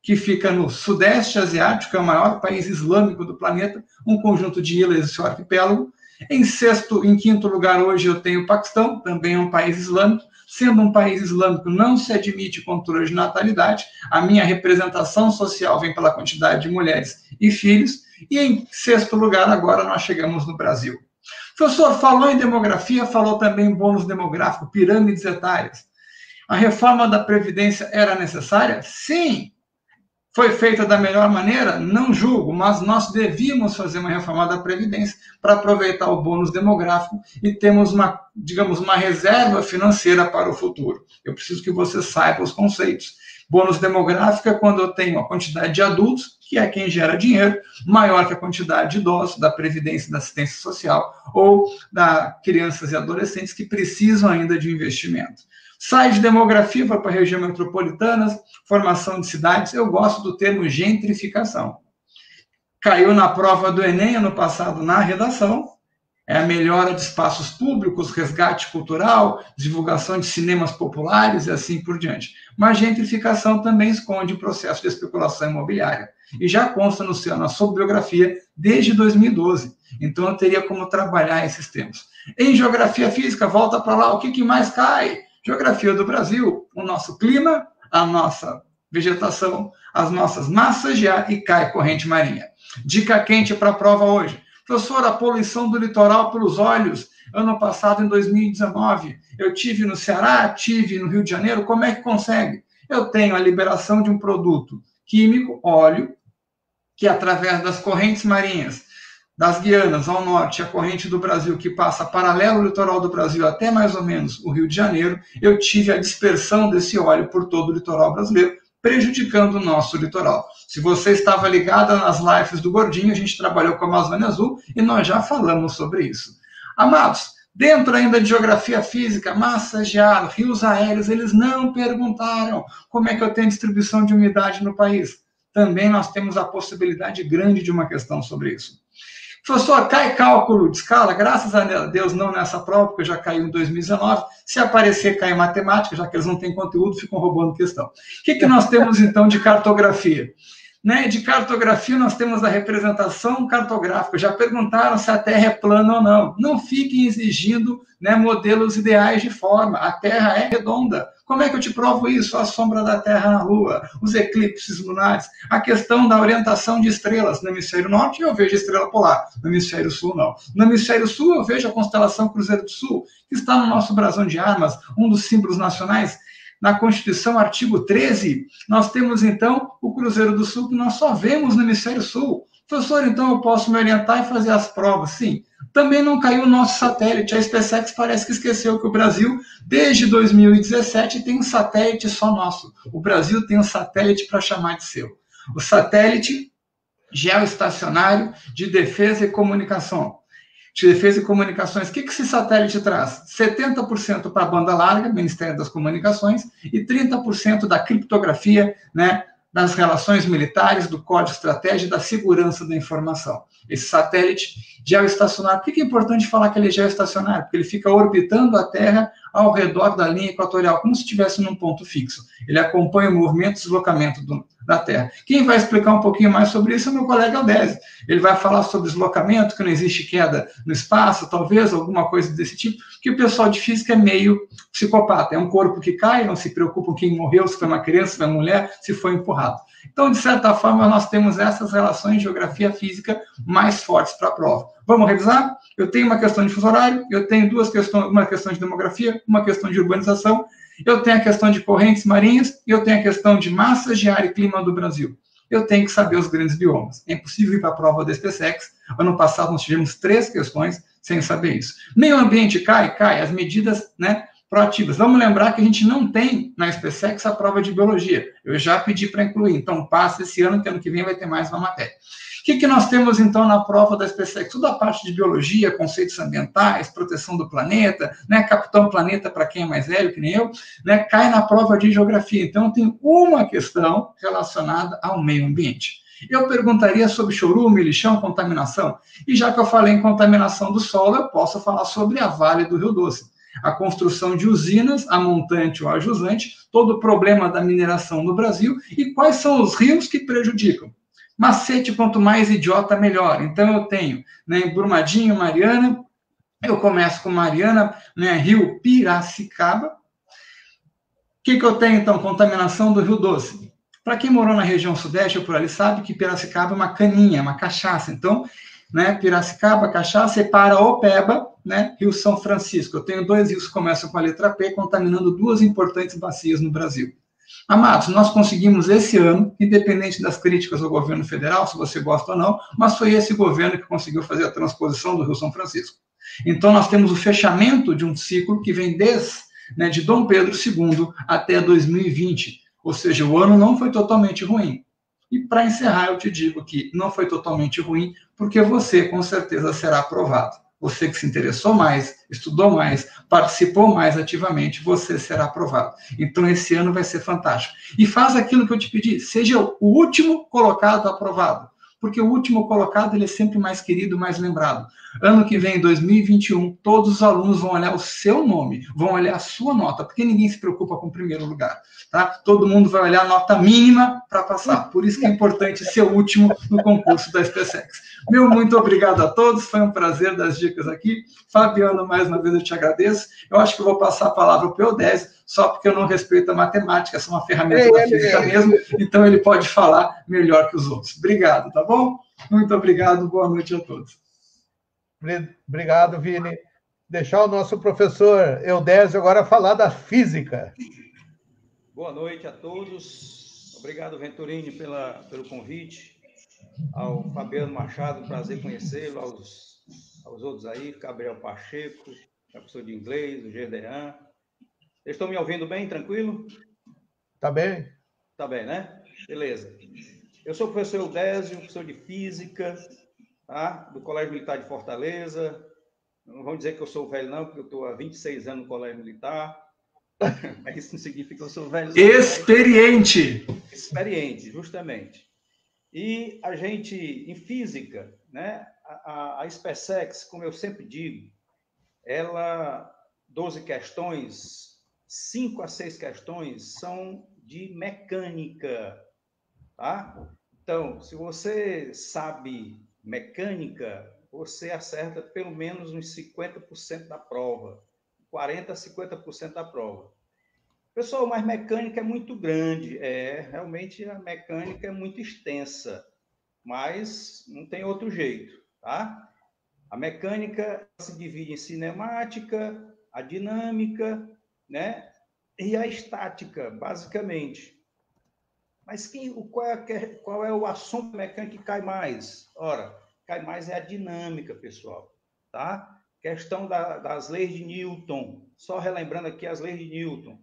que fica no Sudeste Asiático, é o maior país islâmico do planeta, um conjunto de ilhas e seu arquipélago. Em quinto lugar, hoje eu tenho o Paquistão, também é um país islâmico. Sendo um país islâmico, não se admite controle de natalidade. A minha representação social vem pela quantidade de mulheres e filhos. E em sexto lugar, agora nós chegamos no Brasil. O professor falou em demografia, falou também em bônus demográfico, pirâmides etárias. A reforma da Previdência era necessária? Sim. Foi feita da melhor maneira? Não julgo, mas nós devíamos fazer uma reforma da Previdência para aproveitar o bônus demográfico e termos uma reserva financeira para o futuro. Eu preciso que você saiba os conceitos. Bônus demográfico é quando eu tenho a quantidade de adultos, que é quem gera dinheiro, maior que a quantidade de idosos, da Previdência e da assistência social, ou da crianças e adolescentes que precisam ainda de investimento. Sai de demografia, vai para a região metropolitana, formação de cidades. Eu gosto do termo gentrificação. Caiu na prova do Enem ano passado na redação. É a melhora de espaços públicos, resgate cultural, divulgação de cinemas populares e assim por diante. Mas gentrificação também esconde o processo de especulação imobiliária. E já consta na sua biografia desde 2012. Então eu teria como trabalhar esses temas. Em geografia física, volta para lá, o que mais cai? Geografia do Brasil, o nosso clima, a nossa vegetação, as nossas massas de ar e cai corrente marinha. Dica quente para a prova hoje. Professor, a poluição do litoral pelos olhos. Ano passado, em 2019, eu tive no Ceará, tive no Rio de Janeiro. Como é que consegue? Eu tenho a liberação de um produto químico, óleo, que através das correntes marinhas, das Guianas ao norte, a corrente do Brasil, que passa paralelo ao litoral do Brasil até mais ou menos o Rio de Janeiro, eu tive a dispersão desse óleo por todo o litoral brasileiro, prejudicando o nosso litoral. Se você estava ligada nas lives do Gordinho, a gente trabalhou com a Amazônia Azul e nós já falamos sobre isso. Amados, dentro ainda de geografia física, massas de ar, rios aéreos, eles não perguntaram como é que eu tenho distribuição de umidade no país. Também nós temos a possibilidade grande de uma questão sobre isso. Professor, cai cálculo de escala? Graças a Deus não nessa prova, porque já caiu em 2019. Se aparecer, cai matemática, já que eles não têm conteúdo, ficam roubando questão. O que nós temos, então, de cartografia? De cartografia, nós temos a representação cartográfica. Já perguntaram se a Terra é plana ou não. Não fiquem exigindo modelos ideais de forma. A Terra é redonda. Como é que eu te provo isso? A sombra da Terra na Lua, os eclipses lunares, a questão da orientação de estrelas. No hemisfério norte, eu vejo a estrela polar. No hemisfério sul, não. No hemisfério sul, eu vejo a constelação Cruzeiro do Sul, que está no nosso brasão de armas, um dos símbolos nacionais. Na Constituição, artigo 13, nós temos, então, o Cruzeiro do Sul, que nós só vemos no hemisfério sul. Professor, então eu posso me orientar e fazer as provas? Sim. Também não caiu o nosso satélite. A SpaceX parece que esqueceu que o Brasil, desde 2017, tem um satélite só nosso. O Brasil tem um satélite para chamar de seu. O satélite geoestacionário de defesa e comunicação. De defesa e comunicações. O que esse satélite traz? 70% para a banda larga, Ministério das Comunicações, e 30% da criptografia, das relações militares, do Código de Estratégia e da segurança da informação. Esse satélite geoestacionário, por que é importante falar que ele é geoestacionário? Porque ele fica orbitando a Terra ao redor da linha equatorial, como se estivesse num ponto fixo. Ele acompanha o movimento e deslocamento da Terra. Quem vai explicar um pouquinho mais sobre isso é o meu colega Aldésio. Ele vai falar sobre deslocamento, que não existe queda no espaço, talvez, alguma coisa desse tipo, que o pessoal de física é meio psicopata. É um corpo que cai, não se preocupa quem morreu, se foi uma criança, se foi uma mulher, se foi empurrado. Então, de certa forma, nós temos essas relações de geografia física mais fortes para a prova. Vamos revisar? Eu tenho uma questão de fuso horário, eu tenho duas questões, uma questão de demografia, uma questão de urbanização, eu tenho a questão de correntes marinhas e eu tenho a questão de massas de ar e clima do Brasil. Eu tenho que saber os grandes biomas. É impossível ir para a prova da SpaceX. Ano passado nós tivemos 3 questões sem saber isso. Meio ambiente cai, as medidas, né, proativas. Vamos lembrar que a gente não tem na SpaceX a prova de biologia. Eu já pedi para incluir, então passa esse ano, que ano que vem vai ter mais uma matéria. O que nós temos, então, na prova da SpaceX? Toda a parte de biologia, conceitos ambientais, proteção do planeta, né, Capitão Planeta, para quem é mais velho, que nem eu, né, cai na prova de geografia. Então, tem uma questão relacionada ao meio ambiente. Eu perguntaria sobre chorume, lixão, contaminação. E já que eu falei em contaminação do solo, eu posso falar sobre a Vale do Rio Doce. A construção de usinas, a montante ou a jusante, todo o problema da mineração no Brasil e quais são os rios que prejudicam. Macete, quanto mais idiota, melhor. Então, eu tenho, né, Brumadinho, Mariana, eu começo com Mariana, né, Rio Piracicaba. O que eu tenho, então? Contaminação do Rio Doce. Para quem morou na região sudeste ou por ali, sabe que Piracicaba é uma caninha, uma cachaça. Então, né, Piracicaba, cachaça, e para Opeba, né, Rio São Francisco. Eu tenho 2 rios que começam com a letra P, contaminando 2 importantes bacias no Brasil. Amados, nós conseguimos esse ano, independente das críticas ao governo federal, se você gosta ou não, mas foi esse governo que conseguiu fazer a transposição do Rio São Francisco. Então, nós temos o fechamento de um ciclo que vem desde, né, de Dom Pedro II até 2020, ou seja, o ano não foi totalmente ruim. E para encerrar, eu te digo que não foi totalmente ruim, porque você, com certeza, será aprovado. Você que se interessou mais, estudou mais, participou mais ativamente, você será aprovado. Então, esse ano vai ser fantástico. E faz aquilo que eu te pedi, seja o último colocado aprovado. Porque o último colocado, ele é sempre mais querido, mais lembrado. Ano que vem, 2021, todos os alunos vão olhar o seu nome, vão olhar a sua nota, porque ninguém se preocupa com o primeiro lugar. Tá? Todo mundo vai olhar a nota mínima para passar. Por isso que é importante ser o último no concurso da SpaceX. Meu muito obrigado a todos, foi um prazer dar as dicas aqui. Fabiano, mais uma vez eu te agradeço. Eu acho que eu vou passar a palavra para o Eudésio, só porque eu não respeito a matemática, essa é uma ferramenta da física mesmo, então ele pode falar melhor que os outros. Obrigado, tá bom? Muito obrigado, boa noite a todos. Obrigado, Vini. Deixar o nosso professor Eudésio agora falar da física. Boa noite a todos. Obrigado, Venturini, pelo convite. Ao Fabiano Machado, prazer conhecê-lo. Aos outros aí, Gabriel Pacheco, professor de inglês, o Gerdean. Vocês estão me ouvindo bem, tranquilo? Tá bem. Tá bem, né? Beleza. Eu sou o professor Eudésio, professor de física, tá? Do Colégio Militar de Fortaleza. Não vão dizer que eu sou velho, não, porque eu estou há 26 anos no Colégio Militar. Mas isso não significa que eu sou velho. Experiente! Né? Experiente, justamente. E a gente, em física, né? A SpaceX, como eu sempre digo, ela, 12 questões, 5 a 6 questões são de mecânica, tá? Então, se você sabe mecânica, você acerta pelo menos uns 50% da prova, 40% a 50% da prova. Pessoal, mas mecânica é muito grande, realmente a mecânica é muito extensa, mas não tem outro jeito, tá? A mecânica se divide em cinemática, a dinâmica, né? E a estática, basicamente. Mas qual é o assunto mecânico que cai mais? Ora, cai mais é a dinâmica, pessoal. Tá? Questão das leis de Newton. Só relembrando aqui as leis de Newton.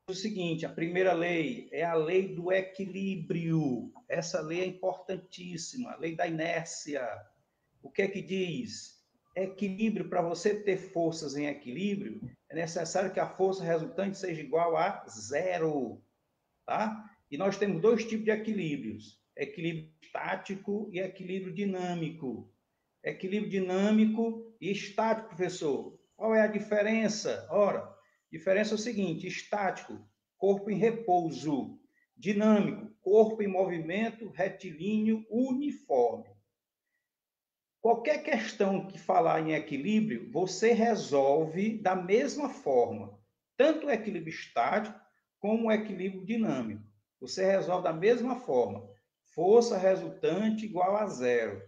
O seguinte, a primeira lei é a lei do equilíbrio. Essa lei é importantíssima, a lei da inércia. O que é que diz? Equilíbrio, para você ter forças em equilíbrio, é necessário que a força resultante seja igual a 0. Tá? E nós temos dois tipos de equilíbrios: equilíbrio estático e equilíbrio dinâmico. Equilíbrio dinâmico e estático, professor. Qual é a diferença? Ora, a diferença é o seguinte: estático, corpo em repouso. Dinâmico, corpo em movimento, retilíneo, uniforme. Qualquer questão que falar em equilíbrio, você resolve da mesma forma. Tanto o equilíbrio estático como o equilíbrio dinâmico. Você resolve da mesma forma. Força resultante igual a zero.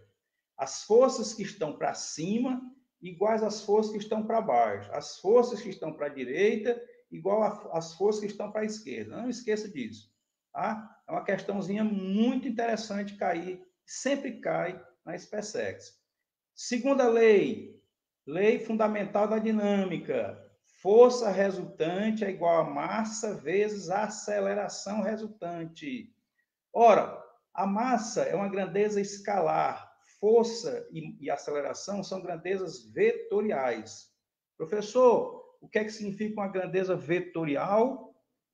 As forças que estão para cima iguais às forças que estão para baixo. As forças que estão para a direita igual às forças que estão para a esquerda. Não esqueça disso. Tá? É uma questãozinha muito interessante cair, sempre cai na SpaceX. Segunda lei, lei fundamental da dinâmica. Força resultante é igual a massa vezes a aceleração resultante. Ora, a massa é uma grandeza escalar. Força e aceleração são grandezas vetoriais. Professor, o que é que significa uma grandeza vetorial?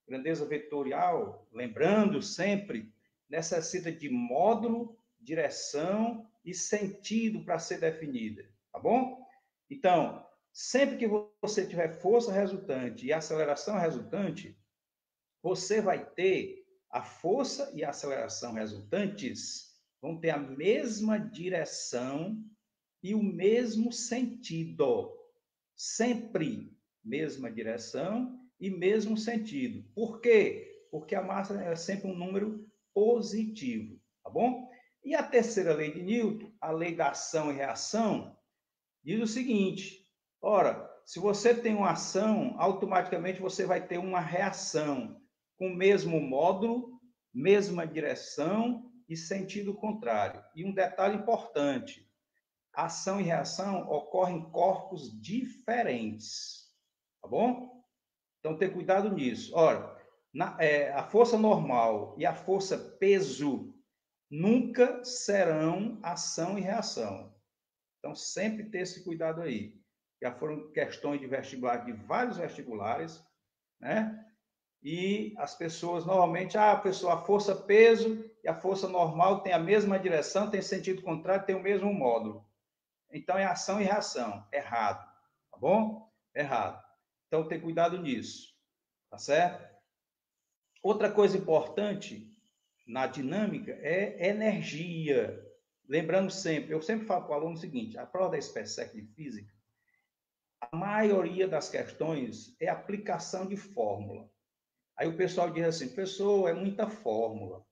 Grandeza vetorial, lembrando sempre, necessita de módulo, direção e sentido para ser definida, tá bom? Então, sempre que você tiver força resultante e aceleração resultante, você vai ter a força e a aceleração resultantes vão ter a mesma direção e o mesmo sentido. Sempre mesma direção e mesmo sentido. Por quê? Porque a massa é sempre um número positivo, tá bom? E a terceira lei de Newton, a lei da ação e reação, diz o seguinte: ora, se você tem uma ação, automaticamente você vai ter uma reação com o mesmo módulo, mesma direção e sentido contrário. E um detalhe importante: ação e reação ocorrem em corpos diferentes, tá bom? Então, ter cuidado nisso. Ora, a força normal e a força peso nunca serão ação e reação. Então, sempre ter esse cuidado aí. Já foram questões de vestibular, de vários vestibulares, né? E as pessoas, normalmente, a força peso e a força normal tem a mesma direção, tem sentido contrário, tem o mesmo módulo. Então, é ação e reação. Errado. Tá bom? Errado. Então, ter cuidado nisso. Tá certo? Outra coisa importante na dinâmica é energia. Lembrando sempre, eu sempre falo para o aluno o seguinte: a prova da SpaceX de Física, a maioria das questões é aplicação de fórmula. Aí o pessoal diz assim: professor, é muita fórmula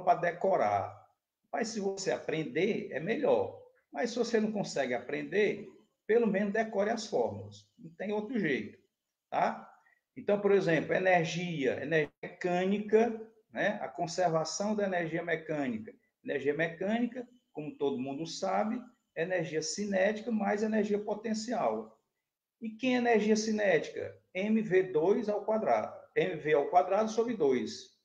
para decorar. Mas se você aprender, é melhor. Mas se você não consegue aprender, pelo menos decore as fórmulas. Não tem outro jeito, tá? Então, por exemplo, energia mecânica, né? A conservação da energia mecânica. Energia mecânica, como todo mundo sabe, é energia cinética mais energia potencial. E que é energia cinética? mv2 ao quadrado. mv ao quadrado sobre 2.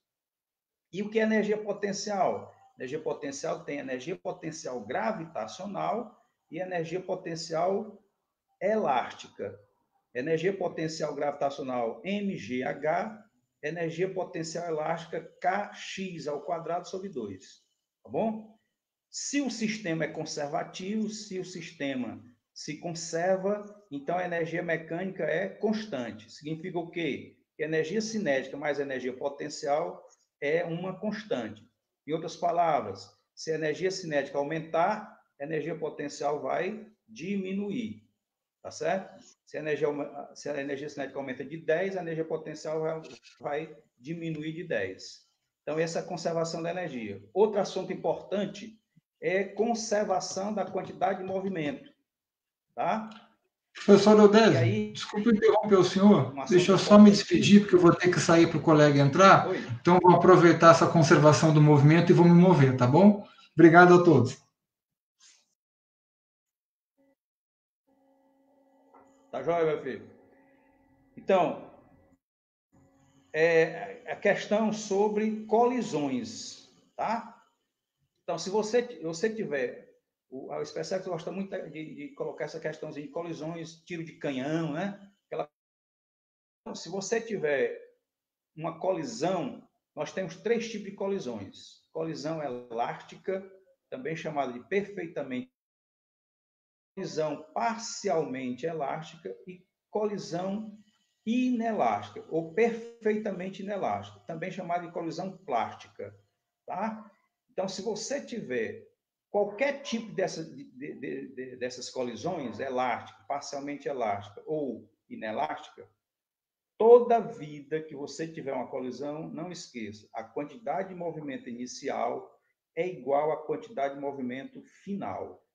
E o que é energia potencial? Energia potencial tem energia potencial gravitacional e energia potencial elástica. Energia potencial gravitacional mgh, energia potencial elástica kx ao quadrado sobre 2. Tá bom? Se o sistema é conservativo, se o sistema se conserva, então a energia mecânica é constante. Significa o quê? Que energia cinética mais energia potencial é uma constante. Em outras palavras, se a energia cinética aumentar, a energia potencial vai diminuir. Tá certo? Se a energia cinética aumenta de 10, a energia potencial vai diminuir de 10. Então, essa é a conservação da energia. Outro assunto importante é conservação da quantidade de movimento. Tá? Professor Eudésio, desculpe interromper o senhor. Deixa eu só me despedir, porque eu vou ter que sair para o colega entrar. Oi. Então, vou aproveitar essa conservação do movimento e vou me mover, tá bom? Obrigado a todos. Tá joia, meu filho? Então, a questão sobre colisões, tá? Então, se você tiver... A SpaceX gosta muito de colocar essa questãozinha de colisões, tiro de canhão, né? Se você tiver uma colisão nós temos 3 tipos de colisões. Colisão elástica, também chamada de perfeitamente, colisão parcialmente elástica e colisão inelástica, ou perfeitamente inelástica, também chamada de colisão plástica. Tá? Então, se você tiver qualquer tipo dessas colisões, elástica, parcialmente elástica ou inelástica, toda vida que você tiver uma colisão, não esqueça, a quantidade de movimento inicial é igual à quantidade de movimento final.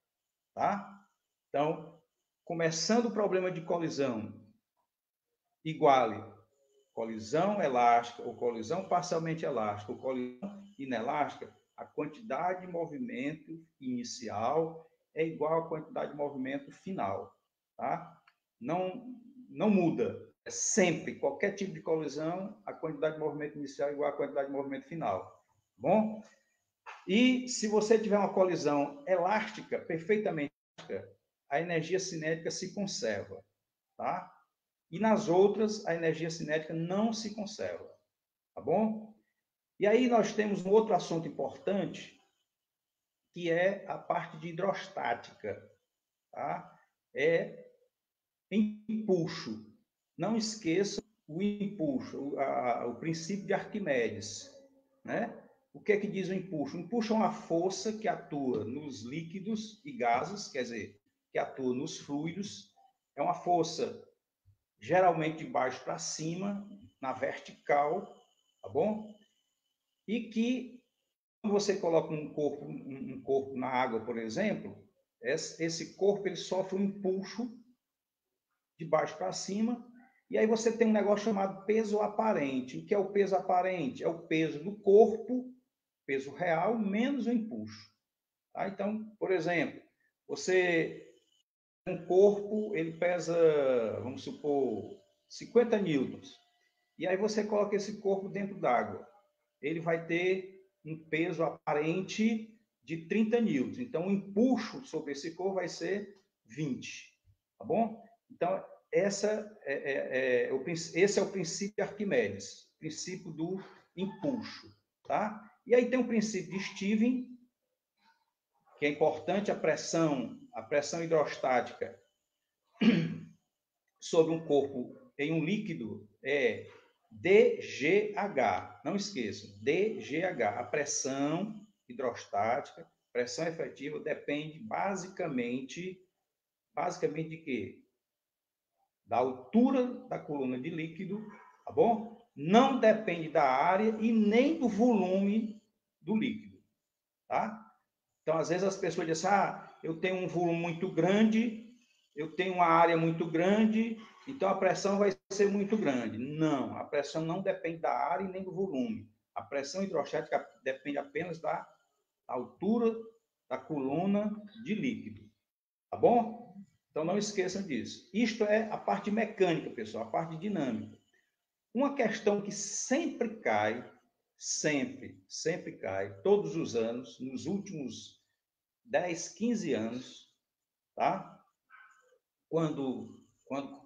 Tá? Então, começando o problema de colisão, iguale colisão elástica ou colisão parcialmente elástica ou colisão inelástica, a quantidade de movimento inicial é igual à quantidade de movimento final. Tá? Não muda. É sempre, qualquer tipo de colisão, a quantidade de movimento inicial é igual à quantidade de movimento final. Bom? E se você tiver uma colisão elástica, perfeitamente elástica, a energia cinética se conserva. Tá? E nas outras, a energia cinética não se conserva. Tá bom? E aí nós temos um outro assunto importante, que é a parte de hidrostática. Tá? É empuxo. Não esqueça o empuxo, o princípio de Arquimedes. Né? O que é que diz o empuxo? O empuxo é uma força que atua nos líquidos e gases, quer dizer, que atua nos fluidos. É uma força geralmente de baixo para cima, na vertical, tá bom? E que, quando você coloca um corpo na água, por exemplo, esse corpo ele sofre um empuxo de baixo para cima, e aí você tem um negócio chamado peso aparente. O que é o peso aparente? É o peso do corpo, peso real, menos o empuxo. Tá? Então, por exemplo, um corpo, ele pesa, vamos supor, 50 newtons. E aí você coloca esse corpo dentro d'água. Ele vai ter um peso aparente de 30 newtons. Então, o empuxo sobre esse corpo vai ser 20. Tá bom? Então, esse é o princípio de Arquimedes, o princípio do empuxo. Tá? E aí tem o princípio de Stevens, que é importante, a pressão hidrostática sobre um corpo em um líquido é DGH. Não esqueçam, DGH. A pressão hidrostática, pressão efetiva, depende basicamente de quê? Da altura da coluna de líquido, tá bom? Não depende da área e nem do volume do líquido, tá? Então, às vezes as pessoas dizem, eu tenho um volume muito grande, eu tenho uma área muito grande, então a pressão vai ser muito grande. Não, a pressão não depende da área e nem do volume. A pressão hidrostática depende apenas da altura da coluna de líquido. Tá bom? Então não esqueçam disso. Isto é a parte mecânica, pessoal, a parte dinâmica. Uma questão que sempre cai, sempre cai, todos os anos, nos últimos 10, 15 anos, tá? Quando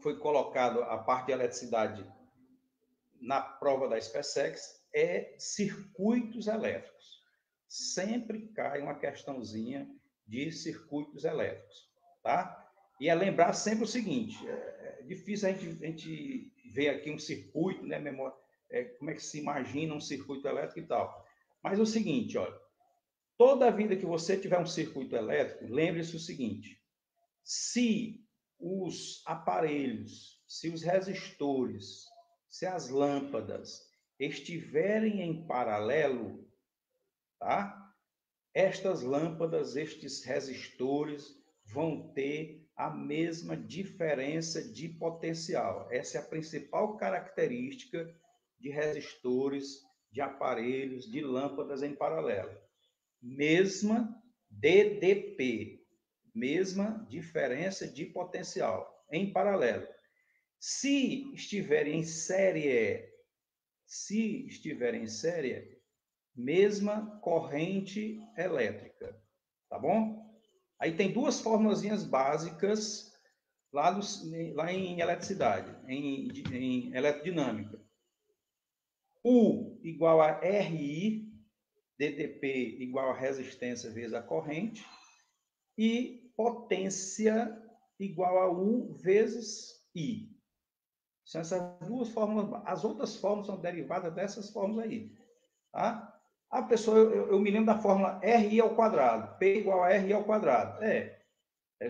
foi colocado a parte de eletricidade na prova da SpaceX, é circuitos elétricos. Sempre cai uma questãozinha de circuitos elétricos, tá? E é lembrar sempre o seguinte, é difícil a gente ver aqui um circuito, né, como é que se imagina um circuito elétrico e tal. Mas é o seguinte, olha, toda vida que você tiver um circuito elétrico, lembre-se o seguinte, se os aparelhos, se os resistores, se as lâmpadas estiverem em paralelo, tá? Estas lâmpadas, estes resistores vão ter a mesma diferença de potencial. Essa é a principal característica de resistores, de aparelhos, de lâmpadas em paralelo. Mesma DDP, mesma diferença de potencial em paralelo. Se estiverem em série, mesma corrente elétrica, tá bom? Aí tem duas formulazinhas básicas lá em eletricidade, em eletrodinâmica. U igual a RI, DDP igual a resistência vezes a corrente, e potência igual a U vezes I. São essas duas fórmulas. As outras fórmulas são derivadas dessas fórmulas aí. Tá? A pessoa, eu me lembro da fórmula RI ao quadrado, P igual a RI ao quadrado. É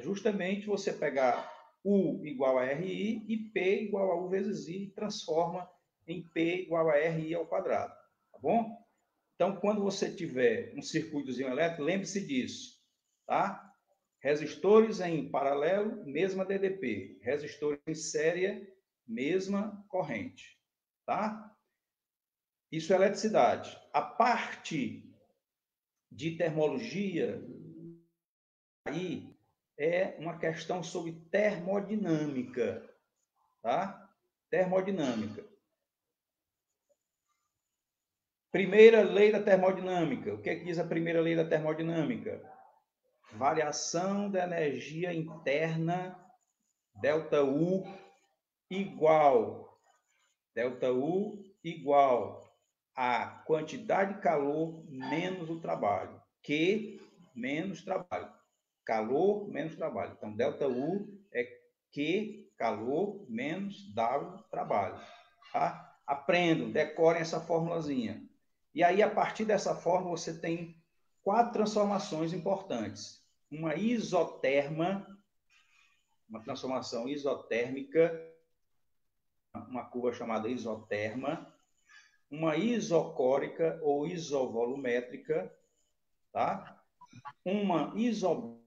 justamente você pegar U igual a RI e P igual a U vezes I e transforma em P igual a RI ao quadrado. Tá bom? Então, quando você tiver um circuitozinho elétrico, lembre-se disso. Tá? Resistores em paralelo, mesma DDP. Resistores em série, mesma corrente. Tá? Isso é eletricidade. A parte de termologia aí é uma questão sobre termodinâmica, tá? Termodinâmica. Primeira lei da termodinâmica. O que é que diz a primeira lei da termodinâmica? Variação da energia interna, ΔU igual a quantidade de calor menos o trabalho. Q menos trabalho. Calor menos trabalho. Então, ΔU é Q, calor, menos W, trabalho. Tá? Aprendam, decorem essa formulazinha. E aí, a partir dessa fórmula, você tem 4 transformações importantes. Uma isoterma, uma transformação isotérmica, uma curva chamada isoterma, uma isocórica ou isovolumétrica, tá? Uma isobárica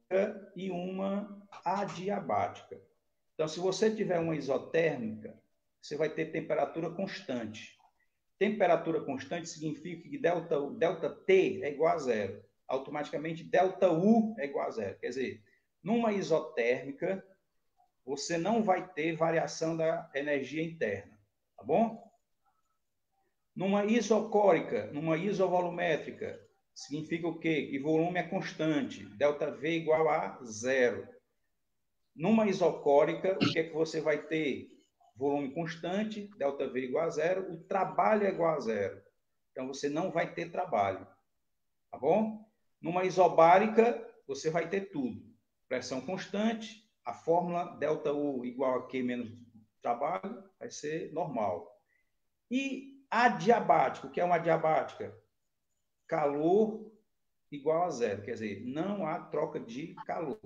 e uma adiabática. Então, se você tiver uma isotérmica, você vai ter temperatura constante. Temperatura constante significa que ΔT é igual a zero. Automaticamente, ΔU é igual a zero. Quer dizer, numa isotérmica, você não vai ter variação da energia interna. Tá bom? Numa isocórica, numa isovolumétrica, significa o quê? Que volume é constante. ΔV igual a zero. Numa isocórica, o que é que você vai ter? Volume constante, ΔV igual a zero, o trabalho é igual a zero. Então, você não vai ter trabalho. Tá bom? Numa isobárica, você vai ter tudo. Pressão constante, a fórmula ΔU igual a Q menos trabalho, vai ser normal. E adiabático, o que é uma adiabática? Calor igual a zero, quer dizer, não há troca de calor.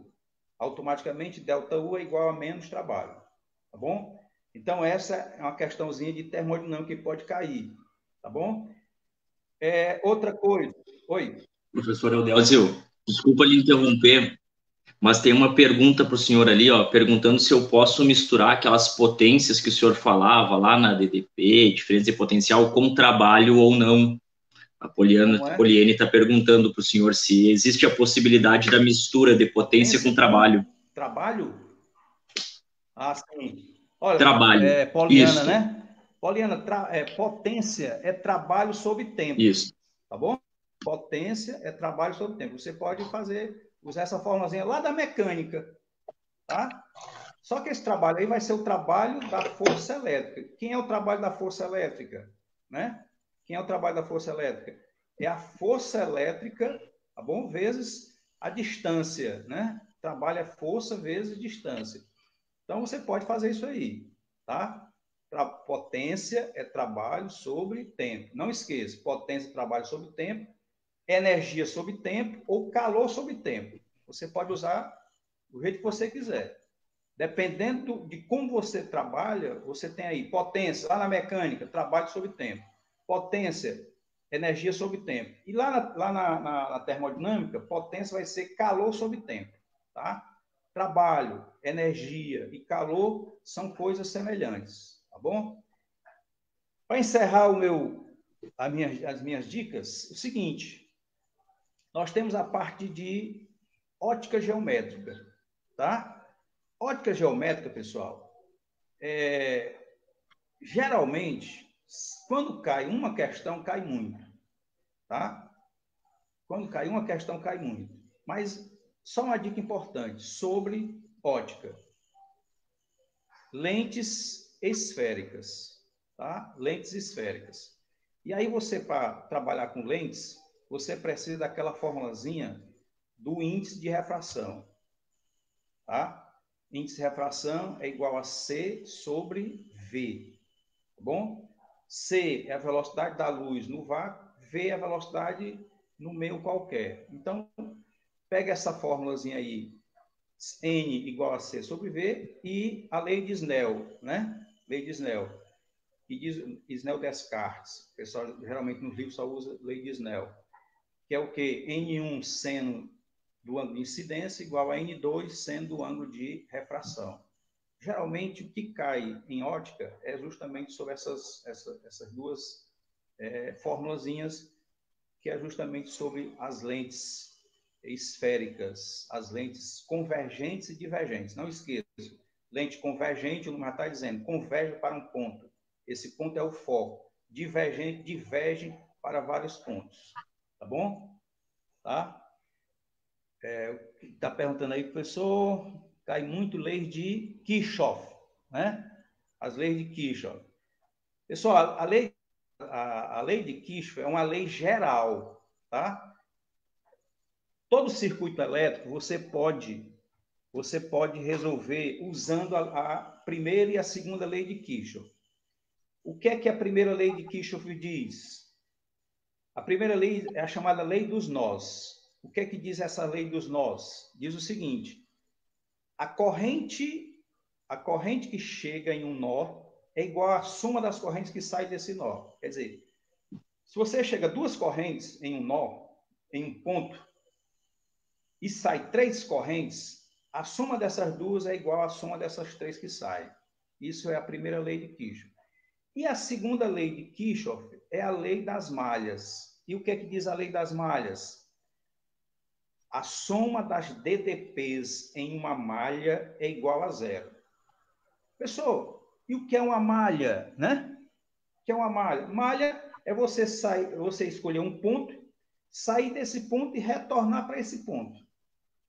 Automaticamente, ΔU é igual a menos trabalho. Tá bom? Então, essa é uma questãozinha de termodinâmica que pode cair. Tá bom? Outra coisa. Oi. Professor Eudélio, desculpa lhe interromper, mas tem uma pergunta para o senhor ali, ó, perguntando se eu posso misturar aquelas potências que o senhor falava lá na DDP, diferença de potencial, com trabalho ou não. A Poliene está perguntando para o senhor se existe a possibilidade da mistura de potência com trabalho. Trabalho? Ah, sim. Olha, trabalho. Poliana, isso. Né? Poliana, potência é trabalho sob tempo. Isso. Tá bom? Potência é trabalho sob tempo. Você pode usar essa formulazinha lá da mecânica, tá? Só que esse trabalho aí vai ser o trabalho da força elétrica. Quem é o trabalho da força elétrica? Né? Quem é o trabalho da força elétrica? É a força elétrica, tá bom? Vezes a distância, né? Trabalho é força vezes distância. Então, você pode fazer isso aí, tá? Potência é trabalho sobre tempo. Não esqueça, potência é trabalho sobre tempo, energia sobre tempo ou calor sobre tempo. Você pode usar do jeito que você quiser. Dependendo de como você trabalha, você tem aí potência, lá na mecânica, trabalho sobre tempo. Potência, energia sobre tempo. E lá na termodinâmica, potência vai ser calor sobre tempo, tá? Trabalho, energia e calor são coisas semelhantes, tá bom? Para encerrar as minhas dicas, o seguinte, nós temos a parte de ótica geométrica, tá? Ótica geométrica, pessoal, geralmente, quando cai uma questão, cai muito, tá? Quando cai uma questão, cai muito. Mas só uma dica importante sobre ótica. Lentes esféricas, tá? Lentes esféricas. E aí você, para trabalhar com lentes, você precisa daquela formulazinha do índice de refração. Tá? Índice de refração é igual a C sobre V. Tá bom? C é a velocidade da luz no vácuo, V é a velocidade no meio qualquer. Então, pega essa fórmulazinha aí, N igual a C sobre V, e a lei de Snell, né? Lei de Snell. E diz Snell-Descartes. O pessoal geralmente nos livros só usa lei de Snell. Que é o quê? N1 seno do ângulo de incidência igual a N2 seno do ângulo de refração. Geralmente, o que cai em ótica é justamente sobre essas duas formulazinhas, que é justamente sobre as lentes esféricas, as lentes convergentes e divergentes. Não esqueça, lente convergente, o número está dizendo, converge para um ponto. Esse ponto é o foco. Divergente, diverge para vários pontos. Tá bom? Tá? Está perguntando aí, professor, cai muito leis de Kirchhoff, né? As leis de Kirchhoff. Pessoal, a lei de Kirchhoff é uma lei geral, tá? Todo circuito elétrico você pode resolver usando a primeira e a segunda lei de Kirchhoff. O que é que a primeira lei de Kirchhoff diz? A primeira lei é a chamada lei dos nós. O que é que diz essa lei dos nós? Diz o seguinte: a corrente que chega em um nó é igual à soma das correntes que saem desse nó. Quer dizer, se você chega duas correntes em um nó, em um ponto, e sai três correntes, a soma dessas duas é igual à soma dessas três que saem. Isso é a primeira lei de Kirchhoff. E a segunda lei de Kirchhoff é a lei das malhas. E o que é que diz a lei das malhas? A soma das DDPs em uma malha é igual a zero. Pessoal, e o que é uma malha, né? O que é uma malha? Malha é você escolher um ponto, sair desse ponto e retornar para esse ponto.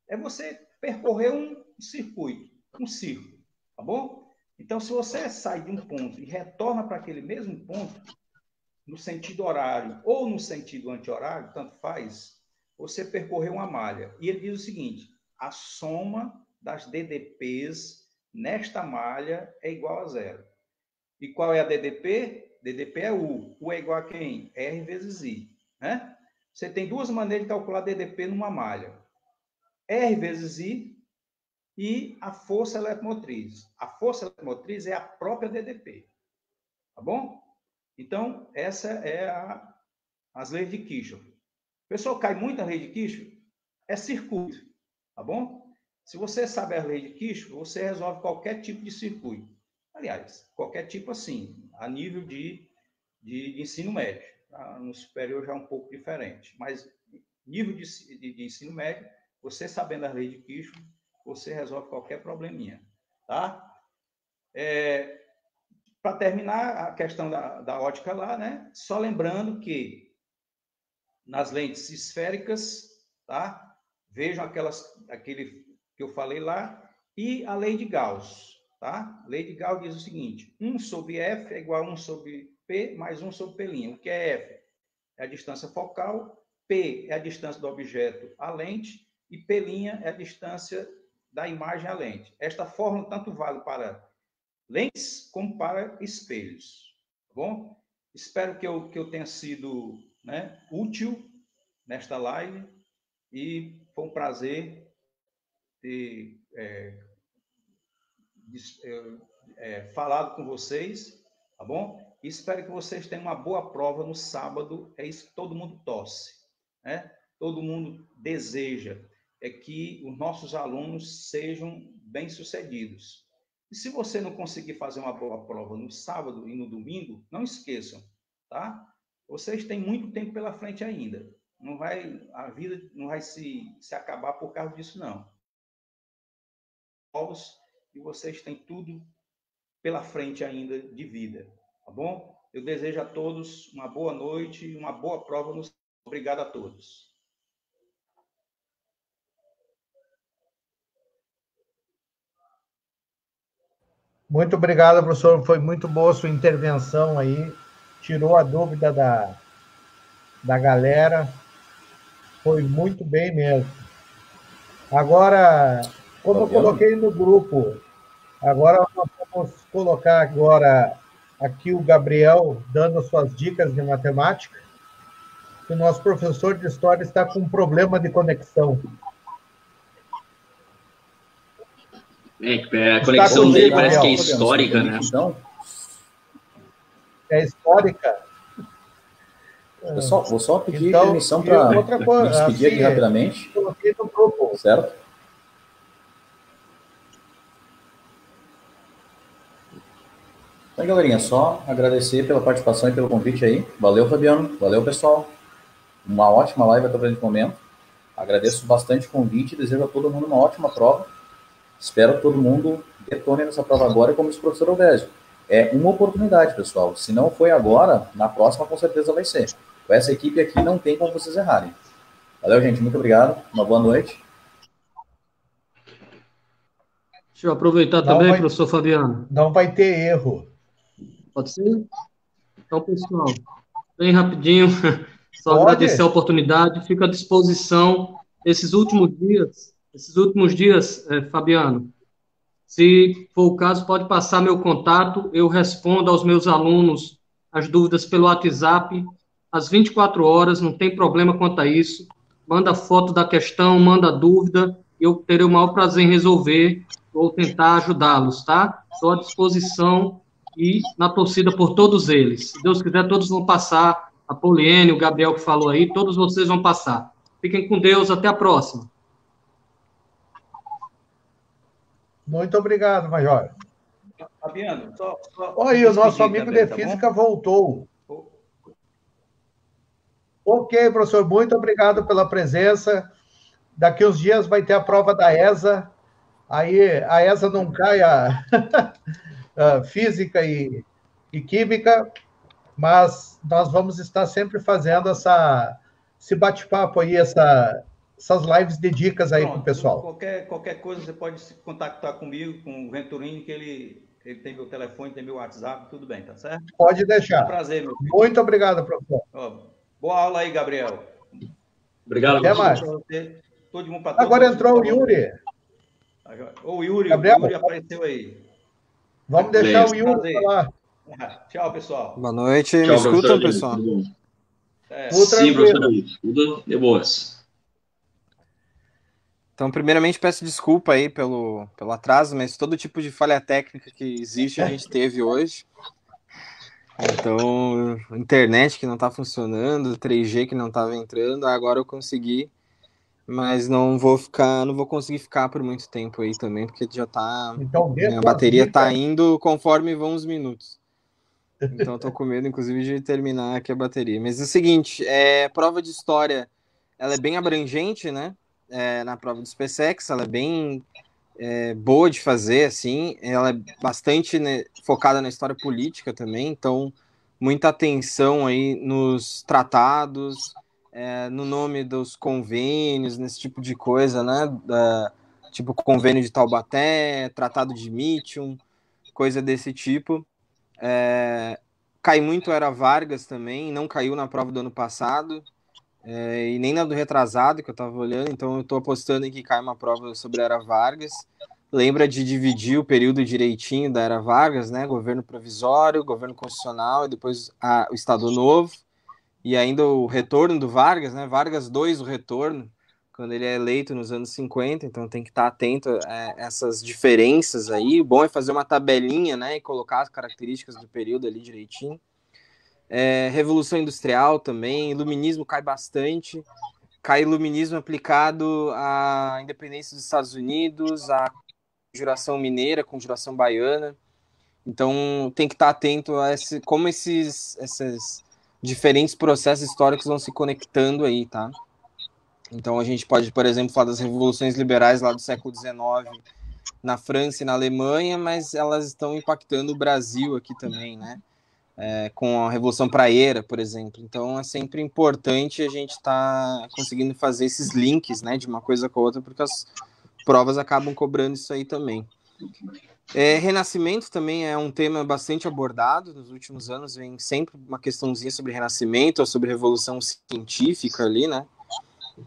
É você percorrer um circuito, um círculo, tá bom? Então, se você sai de um ponto e retorna para aquele mesmo ponto, no sentido horário ou no sentido anti-horário, tanto faz, você percorreu uma malha. E ele diz o seguinte: a soma das DDPs nesta malha é igual a zero. E qual é a DDP? DDP é U. U é igual a quem? R vezes I. Né? Você tem duas maneiras de calcular DDP numa malha. R vezes I e a força eletromotriz. A força eletromotriz é a própria DDP. Tá bom? Então, essa é as leis de Kirchhoff. O pessoal cai muito na lei de Kirchhoff, é circuito. Tá bom? Se você sabe a lei de Kirchhoff, você resolve qualquer tipo de circuito. Aliás, qualquer tipo assim, a nível de ensino médio. Tá? No superior já é um pouco diferente. Mas nível de ensino médio, você sabendo a lei de Kirchhoff, você resolve qualquer probleminha. Tá? Para terminar a questão da ótica lá, né? Só lembrando que nas lentes esféricas, tá? Vejam aquele que eu falei lá, e a lei de Gauss, tá? A lei de Gauss diz o seguinte: 1 sobre F é igual a 1 sobre P mais 1 sobre P'. O que é F? É a distância focal, P é a distância do objeto à lente, e P' é a distância da imagem à lente. Esta fórmula tanto vale para lentes como para espelhos. Tá bom? Espero que eu tenha sido, né, útil nesta live e foi um prazer ter falado com vocês, tá bom? E espero que vocês tenham uma boa prova no sábado. É isso que todo mundo torce, né? Todo mundo deseja, é que os nossos alunos sejam bem-sucedidos. E se você não conseguir fazer uma boa prova no sábado e no domingo, não esqueçam, tá? Vocês têm muito tempo pela frente ainda. A vida não vai se acabar por causa disso, não. E vocês têm tudo pela frente ainda de vida, tá bom? Eu desejo a todos uma boa noite e uma boa prova no sábado. Obrigado a todos. Muito obrigado, professor. Foi muito boa a sua intervenção aí. tirou a dúvida da galera. Foi muito bem mesmo. Agora, como eu coloquei no grupo, agora nós vamos colocar agora aqui o Gabriel dando suas dicas de matemática, que o nosso professor de história está com um problema de conexão. A conexão dele parece que é histórica, né? É histórica. Pessoal, vou só pedir permissão para me despedir aqui rapidamente. Coloquei no grupo. Certo? Então, galerinha, só agradecer pela participação e pelo convite aí. Valeu, Fabiano. Valeu, pessoal. Uma ótima live até o presente momento. Agradeço bastante o convite e desejo a todo mundo uma ótima prova. Espero que todo mundo detone nessa prova agora, como disse o professor Odésio. É uma oportunidade, pessoal. Se não foi agora, na próxima com certeza vai ser. Com essa equipe aqui não tem como vocês errarem. Valeu, gente. Muito obrigado. Uma boa noite. Deixa eu aproveitar também, professor Fabiano. Não vai ter erro. Pode ser? Então, pessoal, bem rapidinho, só agradecer a oportunidade, fico à disposição esses últimos dias, Fabiano, se for o caso, pode passar meu contato, eu respondo aos meus alunos as dúvidas pelo WhatsApp, às 24 horas, não tem problema quanto a isso, manda foto da questão, manda dúvida, eu terei o maior prazer em resolver, ou tentar ajudá-los, tá? Estou à disposição e na torcida por todos eles. Se Deus quiser, todos vão passar. A Poliene, o Gabriel que falou aí, todos vocês vão passar. Fiquem com Deus, até a próxima. Muito obrigado, Major. Fabiano, Olha, o nosso amigo também, de física voltou. Ok, professor, muito obrigado pela presença. Daqui uns dias vai ter a prova da ESA. Aí a ESA não cai a física e química, mas nós vamos estar sempre fazendo esse bate-papo aí, essas lives de dicas aí para o pessoal. Qualquer coisa você pode se contactar comigo, com o Venturini, que ele tem meu telefone, tem meu WhatsApp, tudo bem, tá certo? Pode deixar. É um prazer, meu filho. Muito obrigado, professor. Boa aula aí, Gabriel. Obrigado. Até mais. Todo mundo para agora entrou o Yuri. O Yuri, Gabriel, o Yuri apareceu aí. Vamos deixar o Yuri falar. Tchau, pessoal. Boa noite. Tchau, me escutam, pessoal? Sim, professor. Tudo de boas. Então, primeiramente, peço desculpa aí pelo atraso, mas todo tipo de falha técnica que existe a gente teve hoje. Então, internet que não está funcionando, 3G que não estava entrando, agora eu consegui, mas não vou conseguir ficar por muito tempo aí também, porque já tá, então, minha bateria está indo conforme vão os minutos. Então, estou com medo, inclusive, de terminar aqui a bateria. Mas é o seguinte, prova de história, ela é bem abrangente, né? Na prova do SpaceX, ela é bem boa de fazer, assim, ela é bastante, né, focada na história política também, então muita atenção aí nos tratados, no nome dos convênios, nesse tipo de coisa, né, tipo convênio de Taubaté, tratado de Mitchum, coisa desse tipo. Cai muito Era Vargas também, não caiu na prova do ano passado, e nem na do retrasado, que eu estava olhando, então eu estou apostando em que cai uma prova sobre Era Vargas. Lembra de dividir o período direitinho da Era Vargas, né? Governo provisório, governo constitucional, e depois o Estado Novo, e ainda o retorno do Vargas, né? Vargas II, o retorno, quando ele é eleito nos anos 50, então tem que estar atento a essas diferenças aí. O bom é fazer uma tabelinha, né? E colocar as características do período ali direitinho. Revolução Industrial também, iluminismo cai bastante, cai iluminismo aplicado à independência dos Estados Unidos, à conjuração mineira, conjuração baiana, então tem que estar atento a como esses diferentes processos históricos vão se conectando aí, tá? Então a gente pode, por exemplo, falar das revoluções liberais lá do século XIX na França e na Alemanha, mas elas estão impactando o Brasil aqui também, né? Com a Revolução Praieira, por exemplo. Então é sempre importante a gente estar conseguindo fazer esses links, né, de uma coisa com a outra, porque as provas acabam cobrando isso aí também. Renascimento também é um tema bastante abordado nos últimos anos, vem sempre uma questãozinha sobre renascimento, ou sobre revolução científica ali, né?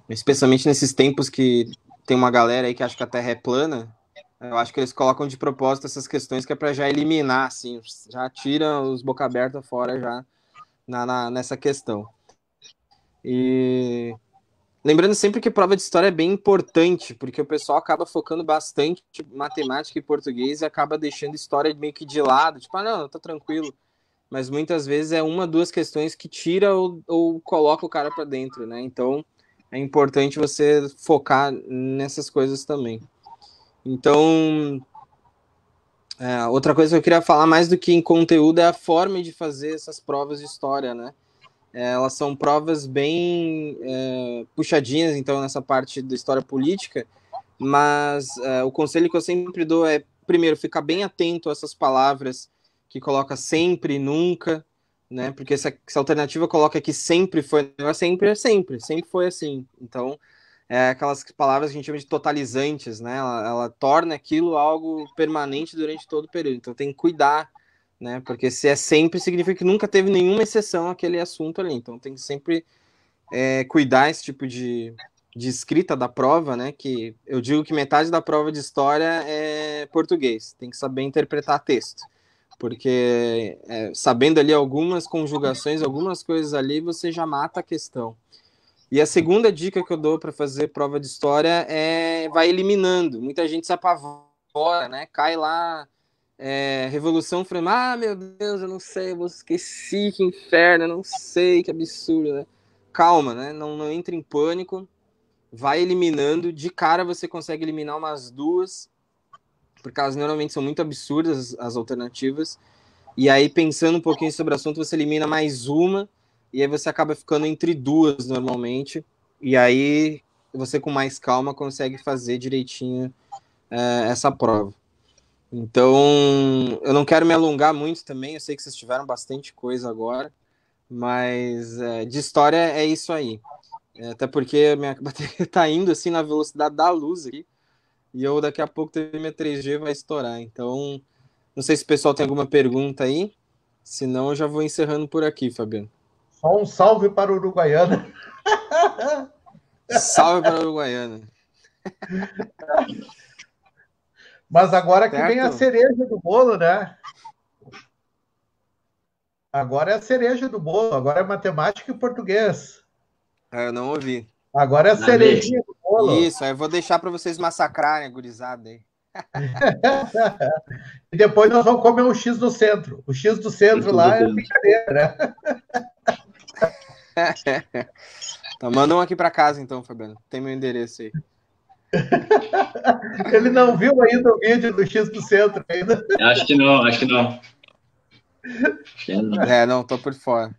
Especialmente nesses tempos que tem uma galera aí que acha que a Terra é plana, eu acho que eles colocam de propósito essas questões que é para já eliminar, assim, já tira os boca aberta fora já nessa questão. E lembrando sempre que prova de história é bem importante, porque o pessoal acaba focando bastante em matemática e português e acaba deixando história meio que de lado, tipo, não, tá tranquilo. Mas muitas vezes é uma, duas questões que tira ou coloca o cara para dentro, né? Então é importante você focar nessas coisas também. Então, outra coisa que eu queria falar mais do que em conteúdo é a forma de fazer essas provas de história, né? Elas são provas bem puxadinhas, então, nessa parte da história política, mas o conselho que eu sempre dou é, primeiro, ficar bem atento a essas palavras que coloca sempre, nunca, né? Porque essa alternativa coloca que sempre foi, sempre foi assim. Então, aquelas palavras que a gente chama de totalizantes, né? Ela torna aquilo algo permanente durante todo o período. Então, tem que cuidar, né? Porque se é sempre, significa que nunca teve nenhuma exceção àquele assunto ali. Então, tem que sempre cuidar esse tipo de escrita da prova, né? Que eu digo que metade da prova de história é português. Tem que saber interpretar texto. Porque sabendo ali algumas conjugações, algumas coisas ali, você já mata a questão. E a segunda dica que eu dou para fazer prova de história vai eliminando. Muita gente se apavora, né? Cai lá, Revolução Francesa. Meu Deus, eu não sei, eu esqueci, que inferno, eu não sei, que absurdo, né? Calma, né? Não entre em pânico. Vai eliminando. De cara você consegue eliminar umas duas, porque elas normalmente são muito absurdas, as alternativas. E aí, pensando um pouquinho sobre o assunto, você elimina mais uma, e aí você acaba ficando entre duas normalmente, e aí você com mais calma consegue fazer direitinho essa prova. Então, eu não quero me alongar muito também, eu sei que vocês tiveram bastante coisa agora, mas de história é isso aí. Até porque a minha bateria tá indo assim na velocidade da luz aqui, e eu daqui a pouco minha 3G vai estourar. Então, não sei se o pessoal tem alguma pergunta aí, senão eu já vou encerrando por aqui, Fabiano. Só um salve para o Uruguaiana. Salve para a Uruguaiana. Mas agora que vem a cereja do bolo, né? Agora é a cereja do bolo, agora é matemática e português. Eu não ouvi. Agora é a cerejinha do bolo. Isso, aí eu vou deixar para vocês massacrarem a gurizada aí. E depois nós vamos comer um X do centro. O X do centro lá é brincadeira, né? Então, manda um aqui para casa, então, Fabiano. Tem meu endereço aí. Ele não viu ainda o vídeo do X do centro ainda. Acho que não. Não, tô por fora.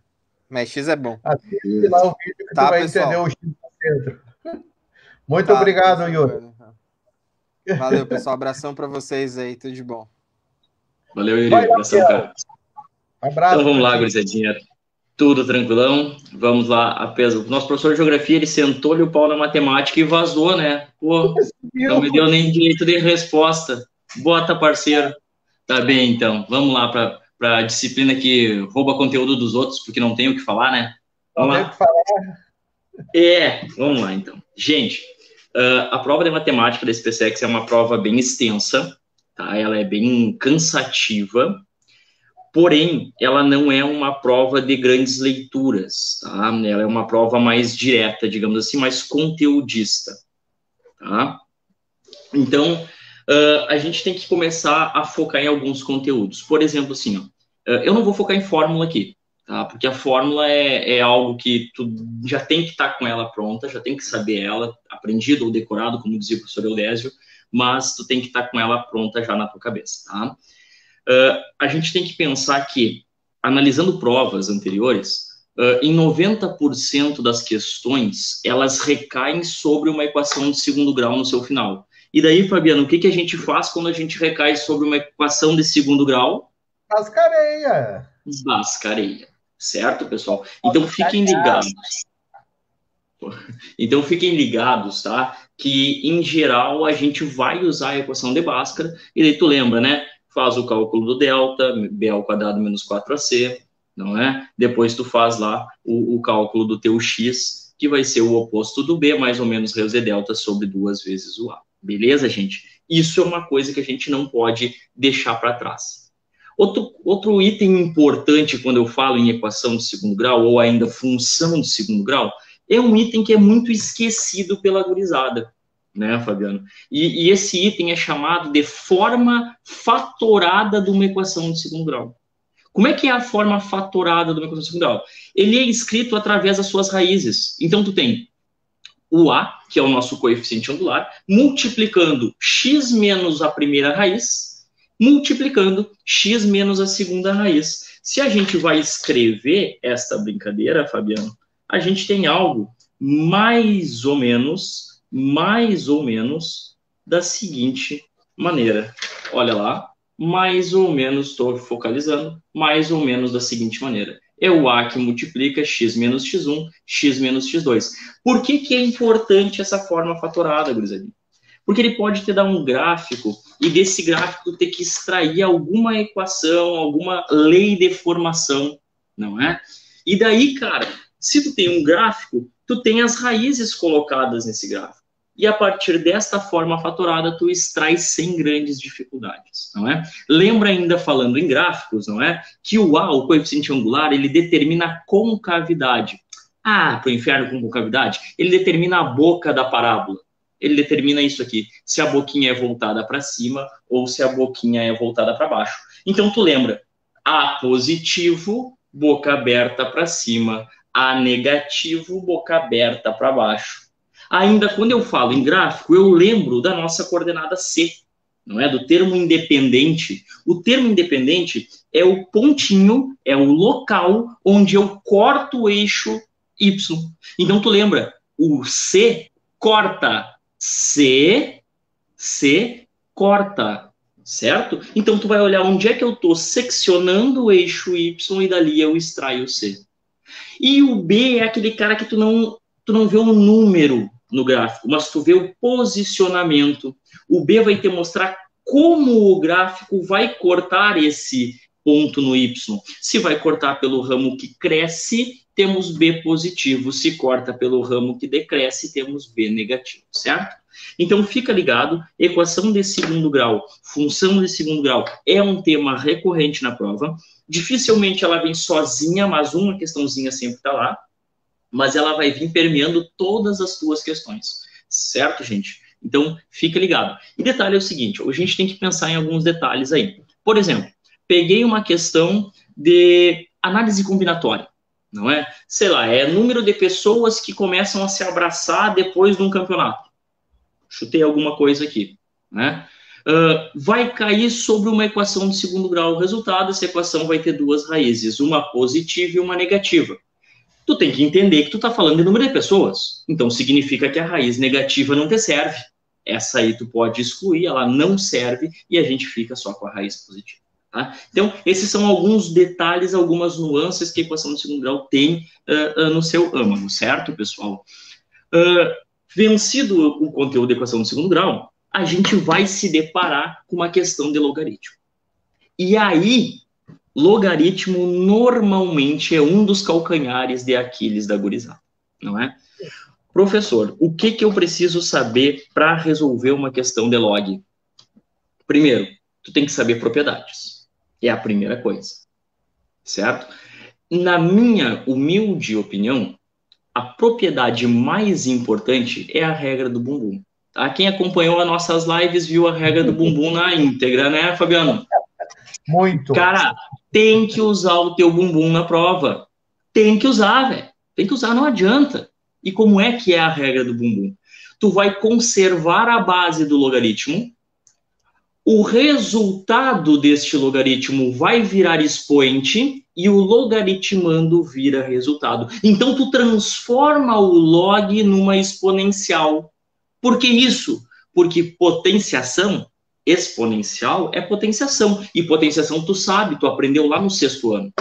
Mas X é bom. Assiste lá o vídeo que tu vai entender o X do centro. Muito obrigado, Yuri. Valeu, pessoal. Abração para vocês aí. Tudo de bom. Valeu, Yuri. Abração, cara. Abraço. Então vamos lá, gurizadinha. Tudo tranquilão. Vamos lá. O nosso professor de geografia, ele sentou-lhe o pau na matemática e vazou, né? Pô, não me deu nem direito de resposta. Bota, parceiro. Tá bem, então. Vamos lá para a disciplina que rouba conteúdo dos outros, porque não tem o que falar, né? Vamos lá. Vamos lá, então. Gente, a prova de matemática da SpaceX é uma prova bem extensa, tá? Ela é bem cansativa, porém, ela não é uma prova de grandes leituras, tá? Ela é uma prova mais direta, digamos assim, mais conteudista, tá? Então, a gente tem que começar a focar em alguns conteúdos. Por exemplo, assim, eu não vou focar em fórmula aqui, tá? Porque a fórmula é algo que tu já tem que estar com ela pronta, já tem que saber ela, aprendido ou decorado, como dizia o professor Eudésio, mas tu tem que estar com ela pronta já na tua cabeça, tá? A gente tem que pensar que, analisando provas anteriores, em 90% das questões, elas recaem sobre uma equação de segundo grau no seu final. E daí, Fabiano, o que a gente faz quando a gente recai sobre uma equação de segundo grau? Mascareia. Mascareia. Certo, pessoal? Então, fiquem ligados. Então, fiquem ligados, tá? Que, em geral, a gente vai usar a equação de Bhaskara, e daí tu lembra, né? faz o cálculo do delta, B ao quadrado menos 4AC, não é? Depois tu faz lá o cálculo do teu X, que vai ser o oposto do B, mais ou menos rho Z delta sobre 2 vezes o A. Beleza, gente? Isso é uma coisa que a gente não pode deixar para trás. Outro item importante quando eu falo em equação de segundo grau, ou ainda função de segundo grau, é um item que é muito esquecido pela gurizada, né, Fabiano? E esse item é chamado de forma fatorada de uma equação de segundo grau. Como é que é a forma fatorada de uma equação de segundo grau? Ele é escrito através das suas raízes. Então, tu tem o A, que é o nosso coeficiente angular, multiplicando x menos a primeira raiz, multiplicando x menos a segunda raiz. Se a gente vai escrever esta brincadeira, Fabiano, a gente tem algo mais ou menos da seguinte maneira. Olha lá, mais ou menos, estou focalizando, mais ou menos da seguinte maneira. É o A que multiplica x menos x1, x menos x2. Por que é importante essa forma fatorada, gurizadinha? Porque ele pode te dar um gráfico e desse gráfico ter que extrair alguma equação, alguma lei de formação, não é? E daí, cara, se tu tem um gráfico, tu tem as raízes colocadas nesse gráfico. E a partir desta forma fatorada, tu extrai sem grandes dificuldades, não é? Lembra ainda, falando em gráficos, não é? Que o A, o coeficiente angular, ele determina a concavidade. Ah, pro inferno com concavidade? Ele determina a boca da parábola. Ele determina isso aqui, se a boquinha é voltada para cima ou se a boquinha é voltada para baixo. Então, tu lembra, A positivo, boca aberta para cima, A negativo, boca aberta para baixo. Ainda quando eu falo em gráfico, eu lembro da nossa coordenada C, não é? Do termo independente. O termo independente é o pontinho, é o local onde eu corto o eixo Y. Então, tu lembra, o C corta, C corta, certo? Então, tu vai olhar onde é que eu estou seccionando o eixo Y e dali eu extraio o C. E o B é aquele cara que tu não vê um número no gráfico, mas tu vê o posicionamento. O B vai te mostrar como o gráfico vai cortar esse ponto no Y. Se vai cortar pelo ramo que cresce, temos B positivo. Se corta pelo ramo que decresce, temos B negativo, certo? Então, fica ligado, equação de segundo grau, função de segundo grau é um tema recorrente na prova. Dificilmente ela vem sozinha, mas uma questãozinha sempre está lá. Mas ela vai vir permeando todas as tuas questões, certo, gente? Então, fica ligado. E detalhe é o seguinte, a gente tem que pensar em alguns detalhes aí. Por exemplo, peguei uma questão de análise combinatória, não é? Sei lá, é número de pessoas que começam a se abraçar depois de um campeonato. Chutei alguma coisa aqui, né? Vai cair sobre uma equação de segundo grau. O resultado, essa equação vai ter duas raízes, uma positiva e uma negativa. Tu tem que entender que tu tá falando de número de pessoas. Então, significa que a raiz negativa não te serve. Essa aí tu pode excluir, ela não serve e a gente fica só com a raiz positiva. Tá? Então, esses são alguns detalhes, algumas nuances que a equação de segundo grau tem no seu âmago, certo, pessoal? Vencido o conteúdo da equação de segundo grau, a gente vai se deparar com uma questão de logaritmo. E aí, logaritmo normalmente é um dos calcanhares de Aquiles da gurizada, não é? Professor, o que eu preciso saber para resolver uma questão de log? Primeiro, tu tem que saber propriedades. É a primeira coisa, certo? Na minha humilde opinião, a propriedade mais importante é a regra do bumbum. Tá? Quem acompanhou as nossas lives viu a regra do bumbum na íntegra, né, Fabiano? Muito. Cara, tem que usar o teu bumbum na prova. Tem que usar, velho. Tem que usar, não adianta. E como é que é a regra do bumbum? Tu vai conservar a base do logaritmo. O resultado deste logaritmo vai virar expoente e o logaritmando vira resultado. Então, tu transforma o log numa exponencial. Por que isso? Porque potenciação exponencial é potenciação. E potenciação, tu sabe, tu aprendeu lá no 6º ano.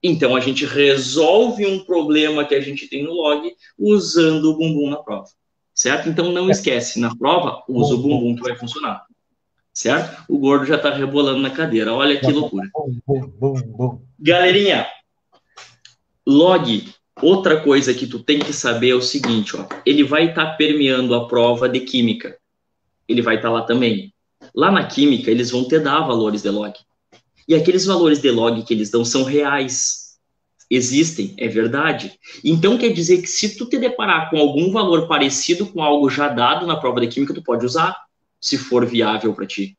Então, a gente resolve um problema que a gente tem no log usando o bumbum na prova. Certo? Então, não esquece, na prova, usa o bumbum que vai funcionar. certo? O gordo já está rebolando na cadeira. Olha que loucura. Galerinha, log, outra coisa que tu tem que saber é o seguinte, ó, ele vai estar permeando a prova de química. Ele vai estar lá também. Lá na química, eles vão te dar valores de log. E aqueles valores de log que eles dão são reais. Existem, é verdade. Então, quer dizer que se tu te deparar com algum valor parecido com algo já dado na prova de química, tu pode usar, se for viável para ti.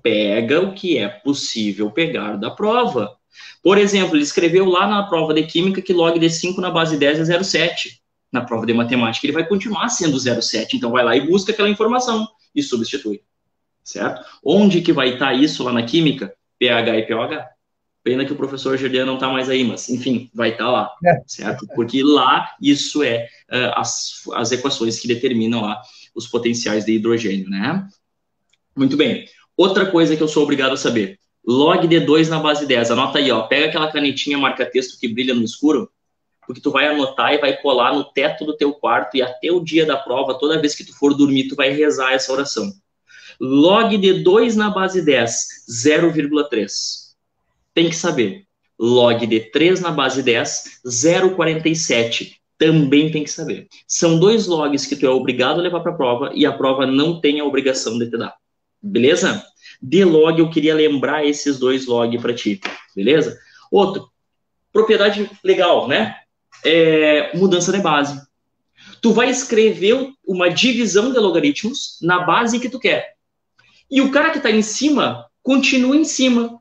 Pega o que é possível pegar da prova. Por exemplo, ele escreveu lá na prova de química que log de 5 na base 10 é 0,7. Na prova de matemática, ele vai continuar sendo 0,7. Então, vai lá e busca aquela informação e substitui. Certo? Onde que vai estar isso lá na química? pH e pOH. Pena que o professor Gerdian não está mais aí, mas, enfim, vai estar lá, certo? Porque lá, isso é as equações que determinam lá os potenciais de hidrogênio, né? Muito bem. Outra coisa que eu sou obrigado a saber. Log de 2 na base 10. Anota aí, ó. Pega aquela canetinha marca-texto que brilha no escuro, porque tu vai anotar e vai colar no teto do teu quarto e até o dia da prova, toda vez que tu for dormir, tu vai rezar essa oração. Log de 2 na base 10, 0,3. Tem que saber. Log de 3 na base 10, 0,47. Também tem que saber. São 2 logs que tu é obrigado a levar para a prova e a prova não tem a obrigação de te dar. Beleza? De log, eu queria lembrar esses 2 log para ti. Beleza? Outro. Propriedade legal, né? Mudança de base. Tu vai escrever uma divisão de logaritmos na base que tu quer. E o cara que está em cima, continua em cima.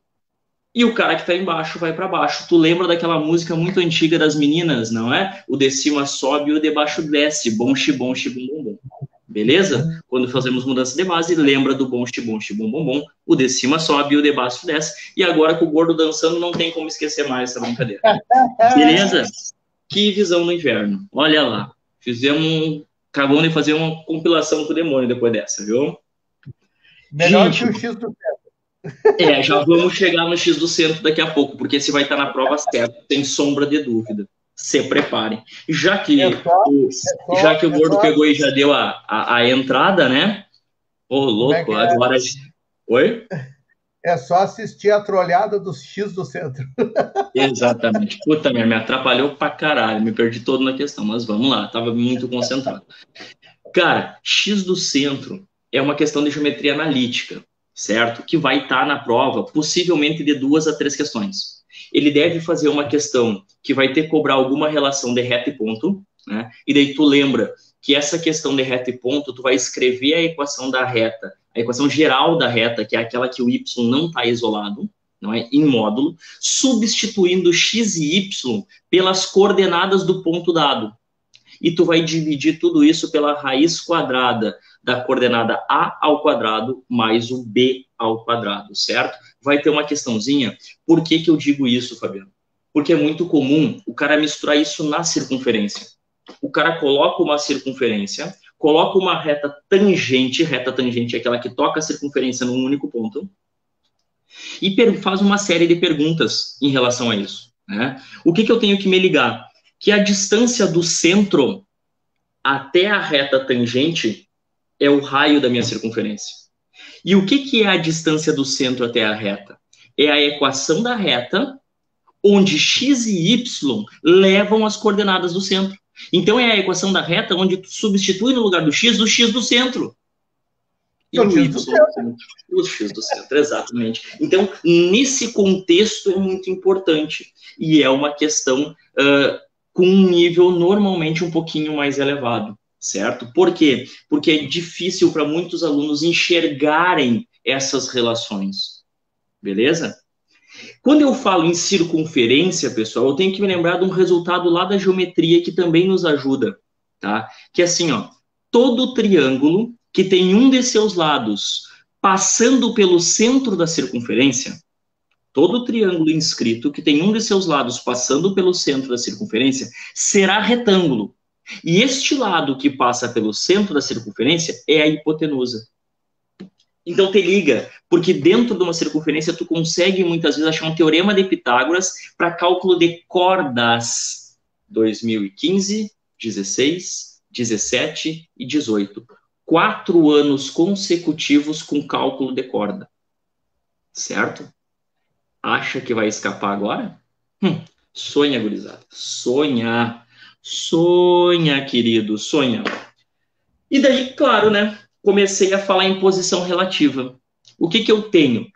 E o cara que está embaixo vai para baixo. Tu lembra daquela música muito antiga das meninas, não é? O de cima sobe e o de baixo desce. Bom, xibom, xibom, bom, bom. Beleza? Quando fazemos mudança de base, lembra do bom, xibom, xibom, bom, bom. O de cima sobe e o de baixo desce. E agora com o gordo dançando, não tem como esquecer mais essa brincadeira. Beleza? Que visão no inverno. Olha lá. Acabamos de fazer uma compilação com o demônio depois dessa, viu? Melhor que o X do centro. Já vamos chegar no X do centro daqui a pouco, porque esse vai estar na prova certa, sem sombra de dúvida. Se preparem. Já que o gordo pegou e já deu a entrada, né? Ô, louco, agora... Oi? É só assistir a trolhada do X do centro. Exatamente. Puta merda, me atrapalhou pra caralho. Me perdi todo na questão, mas vamos lá. Tava muito concentrado. Cara, X do centro é uma questão de geometria analítica, certo? Que vai estar na prova, possivelmente de 2 a 3 questões. Ele deve fazer uma questão que vai ter que cobrar alguma relação de reta e ponto, né? E daí tu lembra que essa questão de reta e ponto, tu vai escrever a equação da reta, a equação geral da reta, que é aquela que o y não está isolado, não é? Em módulo, substituindo x e y pelas coordenadas do ponto dado. E tu vai dividir tudo isso pela raiz quadrada da coordenada a ao quadrado mais o b ao quadrado, certo? Vai ter uma questãozinha. Por que que eu digo isso, Fabiano? Porque é muito comum o cara misturar isso na circunferência. O cara coloca uma circunferência, coloca uma reta tangente é aquela que toca a circunferência num único ponto, e faz uma série de perguntas em relação a isso, né? O que que eu tenho que me ligar? Que a distância do centro até a reta tangente é o raio da minha circunferência. E o que que é a distância do centro até a reta? É a equação da reta, onde x e y levam as coordenadas do centro. Então, é a equação da reta onde tu substitui no lugar do x do centro. E o y o x do centro, exatamente. Então, nesse contexto é muito importante. E é uma questão com um nível normalmente um pouquinho mais elevado, certo? Por quê? Porque é difícil para muitos alunos enxergarem essas relações. Beleza? Quando eu falo em circunferência, pessoal, eu tenho que me lembrar de um resultado lá da geometria que também nos ajuda, tá? Que é assim, ó, todo triângulo que tem um de seus lados passando pelo centro da circunferência, todo triângulo inscrito que tem um de seus lados passando pelo centro da circunferência será retângulo. E este lado que passa pelo centro da circunferência é a hipotenusa. Então, te liga, porque dentro de uma circunferência tu consegue muitas vezes achar um teorema de Pitágoras para cálculo de cordas 2015, 16, 17 e 18. 4 anos consecutivos com cálculo de corda. Certo? Acha que vai escapar agora? Sonha, gurizada. Sonha. Sonha, querido. Sonha. E daí, claro, né? Comecei a falar em posição relativa. O que eu tenho?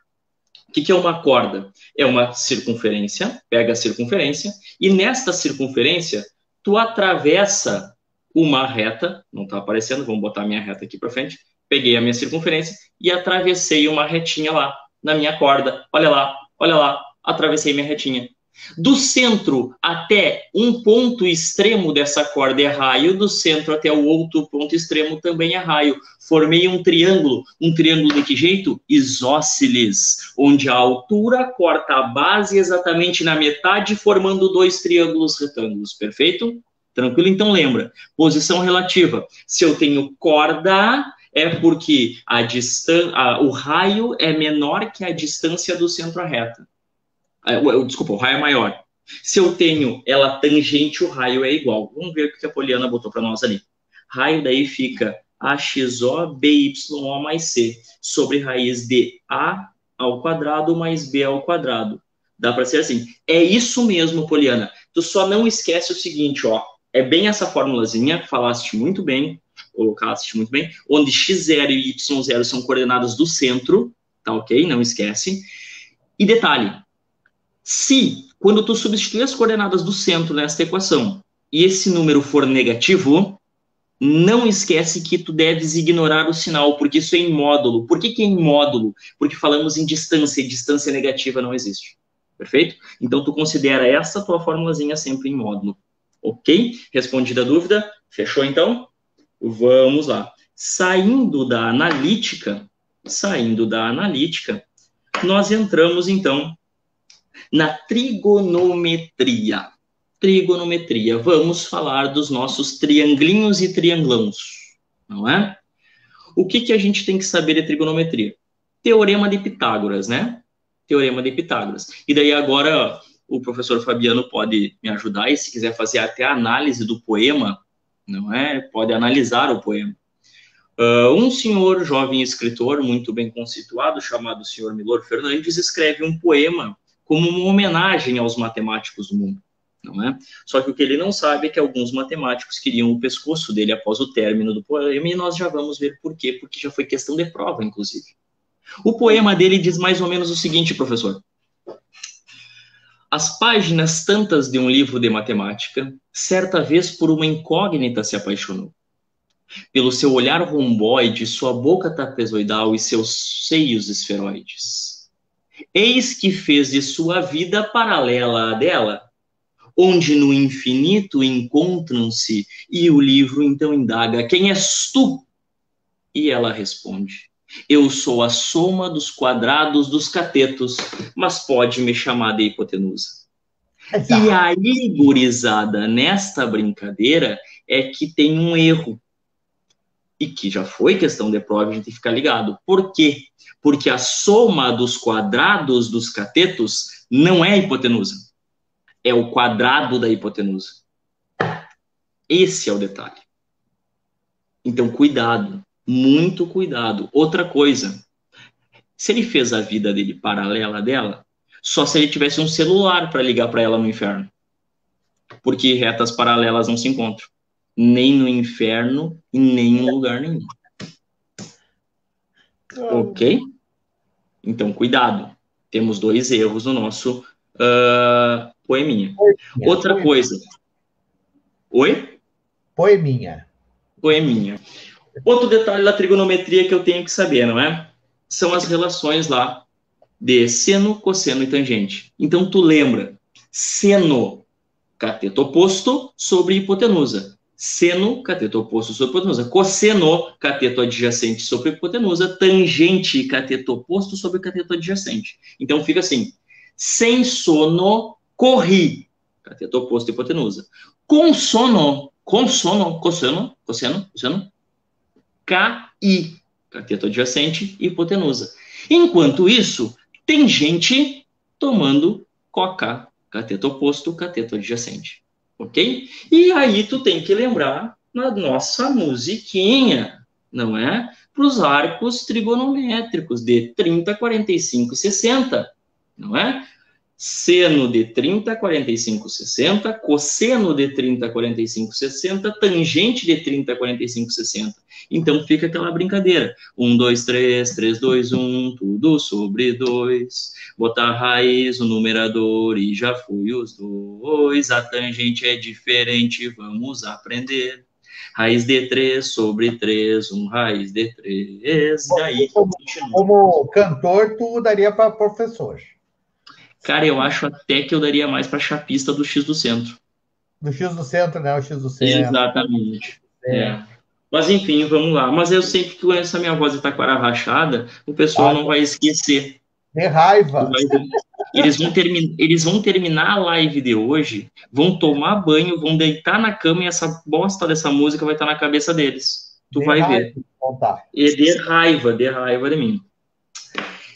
O que é uma corda? É uma circunferência, pega a circunferência, e nesta circunferência, tu atravessa uma reta, não está aparecendo, vamos botar a minha reta aqui para frente, peguei a minha circunferência e atravessei uma retinha lá, na minha corda, olha lá, atravessei minha retinha. Do centro até um ponto extremo dessa corda é raio, do centro até o outro ponto extremo também é raio. Formei um triângulo de que jeito? Isósceles, onde a altura corta a base exatamente na metade, formando 2 triângulos retângulos, perfeito? Tranquilo? Então lembra, posição relativa. Se eu tenho corda, é porque o raio é menor que a distância do centro à reta. Desculpa, o raio é maior. Se eu tenho ela tangente, o raio é igual. Vamos ver o que a Poliana botou para nós ali. Raio daí fica AXO BYO mais C sobre raiz de A ao quadrado mais B ao quadrado. Dá para ser assim. É isso mesmo, Poliana. Tu só não esquece o seguinte, ó. É bem essa formulazinha, falaste muito bem, colocaste muito bem, onde x0 e y0 são coordenadas do centro, tá ok? Não esquece. E detalhe, se, quando tu substituir as coordenadas do centro nesta equação, e esse número for negativo, não esquece que tu deves ignorar o sinal, porque isso é em módulo. Por que é em módulo? Porque falamos em distância, e distância negativa não existe. Perfeito? Então, tu considera essa tua formulazinha sempre em módulo. Ok? Respondida a dúvida? Fechou, então? Vamos lá. Saindo da analítica, nós entramos, então, na trigonometria. Trigonometria. Vamos falar dos nossos trianglinhos e trianglãos, não é? O que a gente tem que saber de trigonometria? Teorema de Pitágoras, né? Teorema de Pitágoras. E daí agora o professor Fabiano pode me ajudar, e se quiser fazer até a análise do poema, não é? Pode analisar o poema. Um senhor jovem escritor, muito bem conceituado, chamado senhor Milor Fernandes, escreve um poema como uma homenagem aos matemáticos do mundo, não é? Só que o que ele não sabe é que alguns matemáticos queriam o pescoço dele após o término do poema, e nós já vamos ver por quê, porque já foi questão de prova, inclusive. O poema dele diz mais ou menos o seguinte, professor. As páginas tantas de um livro de matemática, certa vez por uma incógnita se apaixonou. Pelo seu olhar romboide, sua boca trapezoidal e seus seios esferoides. Eis que fez de sua vida paralela à dela, onde no infinito encontram-se, e o livro então indaga, quem és tu? E ela responde, eu sou a soma dos quadrados dos catetos, mas pode me chamar de hipotenusa. Exato. E aí, gurizada, nesta brincadeira, é que tem um erro. E que já foi questão de prova, a gente tem que ficar ligado. Por quê? Porque a soma dos quadrados dos catetos não é a hipotenusa. É o quadrado da hipotenusa. Esse é o detalhe. Então, cuidado. Muito cuidado. Outra coisa. Se ele fez a vida dele paralela dela, só se ele tivesse um celular para ligar para ela no inferno. Porque retas paralelas não se encontram. Nem no inferno e nem em lugar nenhum. Ok? Então, cuidado. Temos 2 erros no nosso poeminha. Outra coisa. Oi? Poeminha. Outro detalhe da trigonometria que eu tenho que saber, não é? São as relações lá de seno, cosseno e tangente. Então, tu lembra. Seno, cateto oposto sobre hipotenusa. Seno, cateto oposto sobre hipotenusa. Cosseno, cateto adjacente sobre hipotenusa. Tangente, cateto oposto sobre cateto adjacente. Então, fica assim. Sem sono, corri. Cateto oposto e hipotenusa. Com sono, cosseno, caí. Cateto adjacente e hipotenusa. Enquanto isso, tem gente tomando coca. Cateto oposto, cateto adjacente. Ok? E aí tu tem que lembrar na nossa musiquinha. não é? Para os arcos trigonométricos de 30, 45 e 60, não é? Seno de 30, 45, 60, cosseno de 30, 45, 60, tangente de 30, 45, 60. Então fica aquela brincadeira. 1, 2, 3, 3, 2, 1, tudo sobre 2. Botar raiz no numerador e já fui os dois. A tangente é diferente, vamos aprender. Raiz de 3 sobre 3, 1 raiz de 3. E aí, como cantor, tu daria para professor. Cara, eu acho até que eu daria mais para chapista do X do centro. Do X do centro, né? O X do centro. Exatamente. Mas enfim, vamos lá. Mas eu sei que com essa minha voz de taquara rachada, o pessoal não vai esquecer. De raiva. Eles vão terminar a live de hoje, vão tomar banho, vão deitar na cama e essa bosta dessa música vai estar na cabeça deles. Tu vai ver. E de raiva de mim.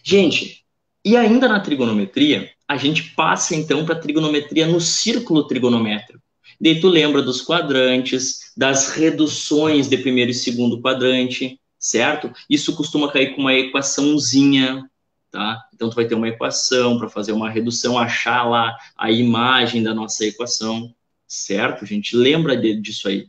Gente, e ainda na trigonometria, a gente passa então para a trigonometria no círculo trigonométrico. Daí tu lembra dos quadrantes, das reduções de primeiro e segundo quadrante, certo? Isso costuma cair com uma equaçãozinha, tá? Então tu vai ter uma equação para fazer uma redução, achar lá a imagem da nossa equação, certo? A gente lembra disso aí.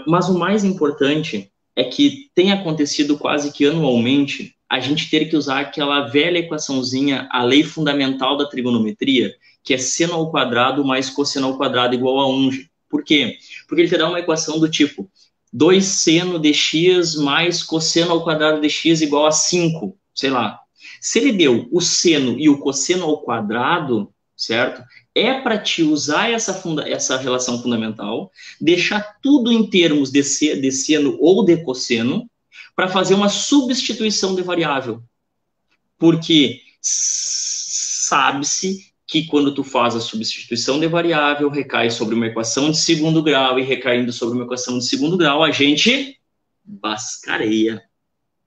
Mas o mais importante é que tem acontecido quase que anualmente a gente ter que usar aquela velha equaçãozinha, a lei fundamental da trigonometria, que é seno ao quadrado mais cosseno ao quadrado igual a 1. Por quê? Porque ele te dá uma equação do tipo 2 seno de x mais cosseno ao quadrado de x igual a 5, sei lá. Se ele deu o seno e o cosseno ao quadrado, certo? É para te usar essa relação fundamental, deixar tudo em termos de seno ou de cosseno, para fazer uma substituição de variável. Porque sabe-se que quando tu faz a substituição de variável, recai sobre uma equação de segundo grau, e recaindo sobre uma equação de segundo grau, a gente bascareia,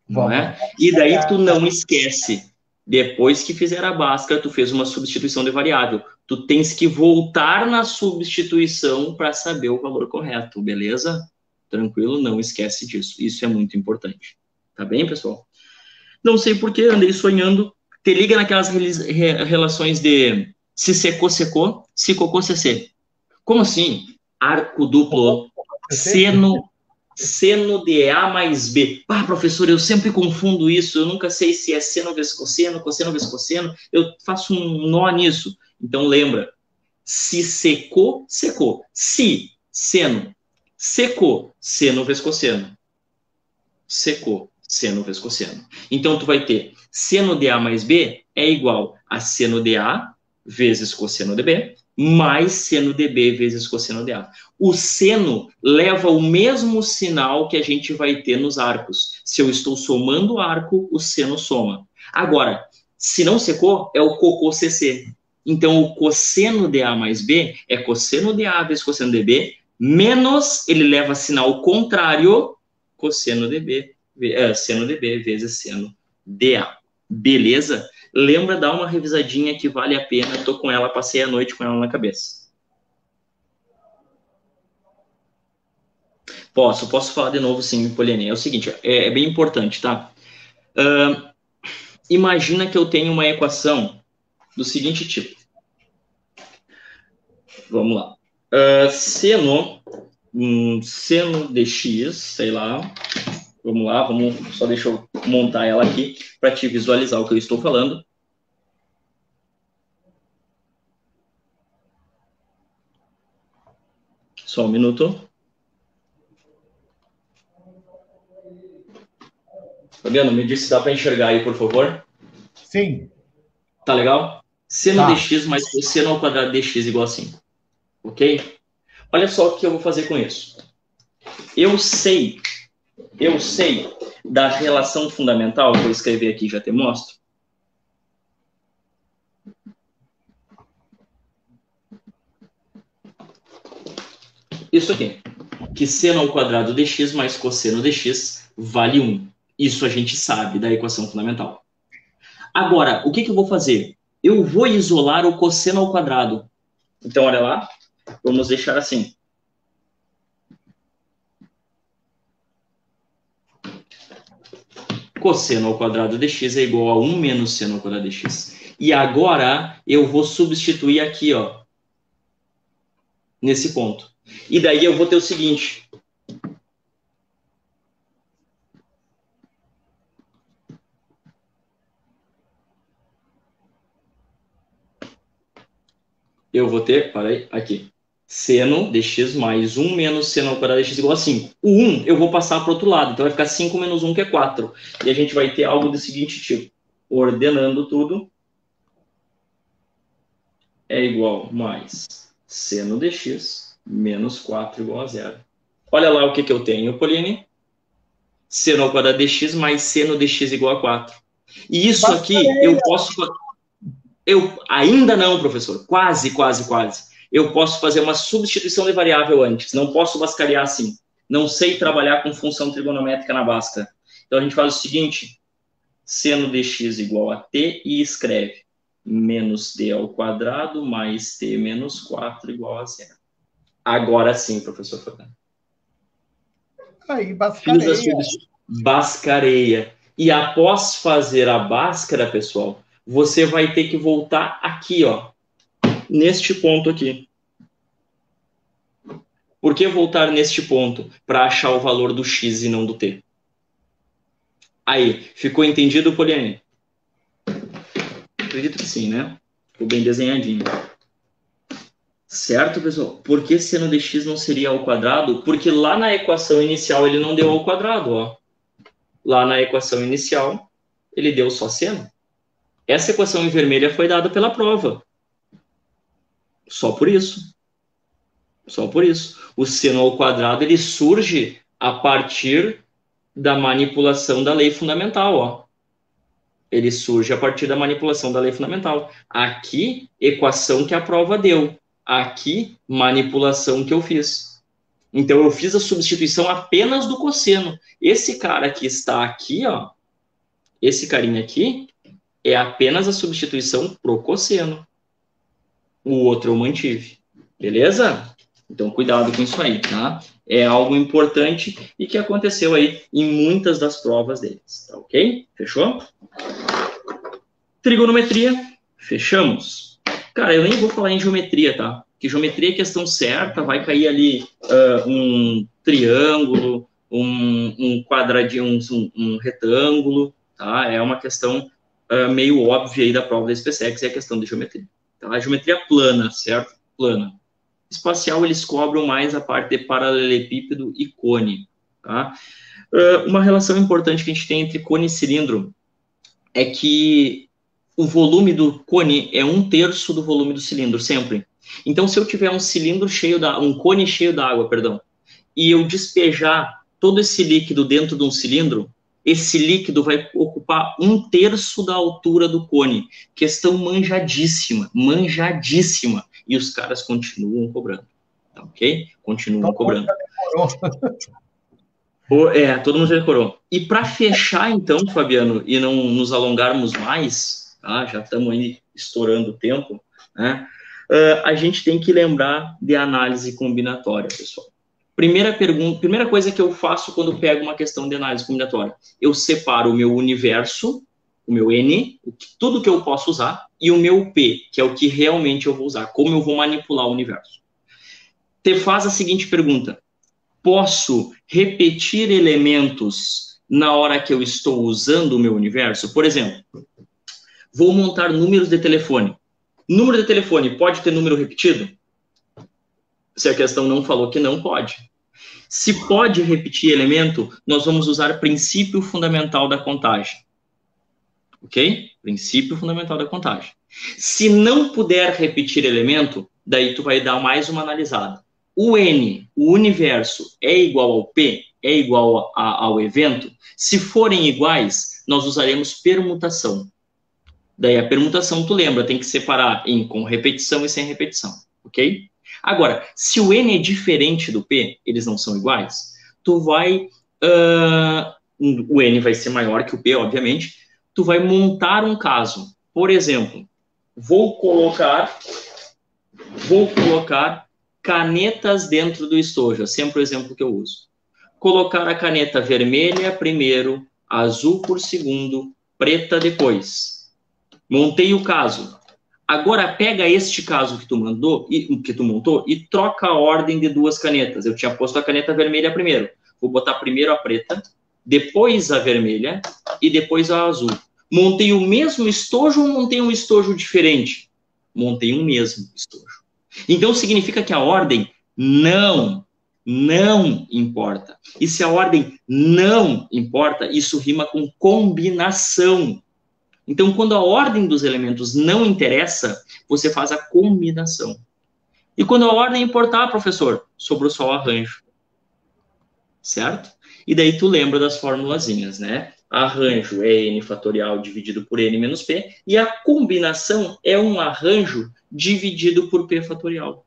não é? E daí tu não esquece, depois que fizer a Bhaskara, tu fez uma substituição de variável. Tu tens que voltar na substituição para saber o valor correto, beleza? Tranquilo, não esquece disso. Isso é muito importante. Tá bem, pessoal? Não sei por que andei sonhando. Te liga naquelas relações de se secou, secou, se cocô, cc. Como assim? Arco duplo, seno de A mais B. Ah, professor, eu sempre confundo isso. Eu nunca sei se é seno vezes cosseno, cosseno vezes cosseno. Eu faço um nó nisso. Então, lembra. Se secou, secou. Se seno secou, seno vezes cosseno. Secou, seno vezes cosseno. Então, tu vai ter seno de A mais B é igual a seno de A vezes cosseno de B, mais seno de B vezes cosseno de A. O seno leva o mesmo sinal que a gente vai ter nos arcos. Se eu estou somando o arco, o seno soma. Agora, se não secou, é o cocô CC. Então, o cosseno de A mais B é cosseno de A vezes cosseno de B, menos, ele leva sinal contrário, cosseno de B, seno de B vezes seno de A. Beleza? Lembra, dá uma revisadinha que vale a pena. Tô com ela, passei a noite com ela na cabeça. Posso falar de novo, sim, Poliane. É o seguinte, é bem importante, tá? Imagina que eu tenho uma equação do seguinte tipo. Vamos lá. Seno de x, sei lá. Vamos lá, só deixa eu montar ela aqui para te visualizar o que eu estou falando. Só um minuto. Fabiano, me diz se dá para enxergar aí, por favor. Sim. Tá legal? Seno de x mais cosseno ao quadrado de x igual a 5. Ok? Olha só o que eu vou fazer com isso. Eu sei da relação fundamental, vou escrever aqui e já te mostro. Isso aqui, que seno ao quadrado de x mais cosseno de x vale 1. Isso a gente sabe da equação fundamental. Agora, o que eu vou fazer? Eu vou isolar o cosseno ao quadrado. Então, olha lá, vamos deixar assim. cosseno ao quadrado de x é igual a 1 menos seno ao quadrado de x. E agora eu vou substituir aqui, ó, nesse ponto. E daí eu vou ter o seguinte. Eu vou ter, para aí, aqui, seno de x mais 1 menos seno ao quadrado de x igual a 5. O 1 eu vou passar para o outro lado, então vai ficar 5 menos 1, que é 4. E a gente vai ter algo do seguinte tipo, ordenando tudo, é igual mais seno de x menos 4 igual a 0. Olha lá o que eu tenho, Pauline. Seno ao quadrado de x mais seno de x igual a 4. E isso aqui eu posso... ainda não, professor. Quase. Eu posso fazer uma substituição de variável antes. Não posso bascarear assim. Não sei trabalhar com função trigonométrica na Bhaskara. Então a gente faz o seguinte. Seno de x igual a t e escreve menos t ao quadrado mais t menos 4 igual a 0. Agora sim, professor Fernando. Aí, bascareia. Bascareia. E após fazer a Bhaskara, pessoal, você vai ter que voltar aqui, ó, neste ponto aqui. Por que voltar neste ponto? Para achar o valor do x e não do t. Aí, ficou entendido, Poliane? Acredito que sim, né? Ficou bem desenhadinho. Certo, pessoal? Por que seno de x não seria ao quadrado? Porque lá na equação inicial ele não deu ao quadrado, ó. Lá na equação inicial ele deu só seno. Essa equação em vermelha foi dada pela prova. Só por isso. Só por isso. O seno ao quadrado ele surge a partir da manipulação da lei fundamental, ó. Ele surge a partir da manipulação da lei fundamental. Aqui, equação que a prova deu. Aqui, manipulação que eu fiz. Então, eu fiz a substituição apenas do cosseno. Esse cara que está aqui, ó, esse carinha aqui, é apenas a substituição pro cosseno. O outro eu mantive. Beleza? Então, cuidado com isso aí, tá? É algo importante e que aconteceu aí em muitas das provas deles, tá ok? Fechou? Trigonometria, fechamos. Cara, eu nem vou falar em geometria, tá? Porque geometria é questão certa, vai cair ali um triângulo, um quadradinho, um retângulo, tá? É uma questão meio óbvia aí da prova da SpaceX, é a questão de geometria. Tá? A geometria plana, certo? Plana. Espacial, eles cobram mais a parte de paralelepípedo e cone. Tá? Uma relação importante que a gente tem entre cone e cilindro é que o volume do cone é 1/3 do volume do cilindro, sempre. Então, se eu tiver um cone cheio d'água, perdão, e eu despejar todo esse líquido dentro de um cilindro, esse líquido vai ocupar 1/3 da altura do cone. Questão manjadíssima, manjadíssima. E os caras continuam cobrando, tá ok? Continuam cobrando. Todo mundo já decorou. E para fechar, então, Fabiano, e não nos alongarmos mais, tá? Já estamos aí estourando o tempo, né? A gente tem que lembrar de análise combinatória, pessoal. Primeira coisa que eu faço quando pego uma questão de análise combinatória, eu separo o meu universo, o meu N, tudo que eu posso usar, e o meu P, que é o que realmente eu vou usar, como eu vou manipular o universo. Te faz a seguinte pergunta: posso repetir elementos na hora que eu estou usando o meu universo? Por exemplo, vou montar números de telefone. Número de telefone pode ter número repetido? Se a questão não falou que não, pode. Se pode repetir elemento, nós vamos usar princípio fundamental da contagem. Ok? Princípio fundamental da contagem. Se não puder repetir elemento, daí tu vai dar mais uma analisada. O N, o universo, é igual ao P? É igual ao evento? Se forem iguais, nós usaremos permutação. Daí a permutação, tu lembra, tem que separar com repetição e sem repetição. Ok? Agora, se o N é diferente do P, eles não são iguais, tu vai... o N vai ser maior que o P, obviamente. Tu vai montar um caso. Por exemplo, vou colocar canetas dentro do estojo. É sempre o exemplo que eu uso. Colocar a caneta vermelha primeiro, azul por segundo, preta depois. Montei o caso. Agora pega este caso que tu montou e troca a ordem de duas canetas. Eu tinha posto a caneta vermelha primeiro. Vou botar primeiro a preta, depois a vermelha e depois a azul. Montei o mesmo estojo ou montei um estojo diferente? Montei o mesmo estojo. Então significa que a ordem não importa. E se a ordem não importa, isso rima com combinação. Então, quando a ordem dos elementos não interessa, você faz a combinação. E quando a ordem importar, professor, sobrou só o arranjo. Certo? E daí tu lembra das formulazinhas, né? Arranjo é n fatorial dividido por n menos p, e a combinação é um arranjo dividido por p fatorial.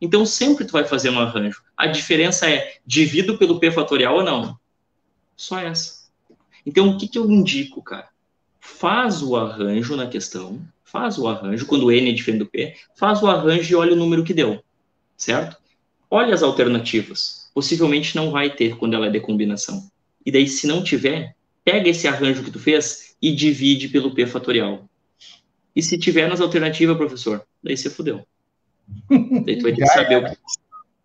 Então, sempre tu vai fazer um arranjo. A diferença é, divido pelo p fatorial ou não? Só essa. Então, o que eu indico, cara? Faz o arranjo na questão, faz o arranjo, quando n é diferente do p, faz o arranjo e olha o número que deu, certo? Olha as alternativas. Possivelmente não vai ter quando ela é de combinação. E daí, se não tiver, pega esse arranjo que tu fez e divide pelo p fatorial. E se tiver nas alternativas, professor, daí você fudeu. Daí tu vai ter que saber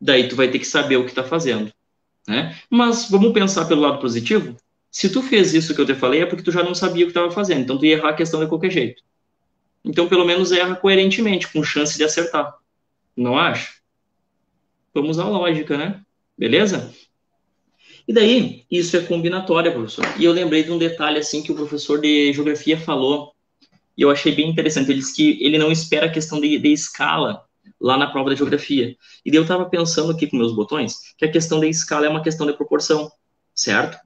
daí tu vai ter que saber o que está fazendo, né? Mas vamos pensar pelo lado positivo. Se tu fez isso que eu te falei, é porque tu já não sabia o que estava fazendo. Então tu ia errar a questão de qualquer jeito. Então pelo menos erra coerentemente, com chance de acertar. Não acha? Vamos à lógica, né? Beleza? E daí, isso é combinatória, professor. E eu lembrei de um detalhe assim que o professor de geografia falou, e eu achei bem interessante. Ele disse que ele não espera a questão de escala lá na prova de geografia. E daí eu estava pensando aqui com meus botões que a questão da escala é uma questão de proporção, certo?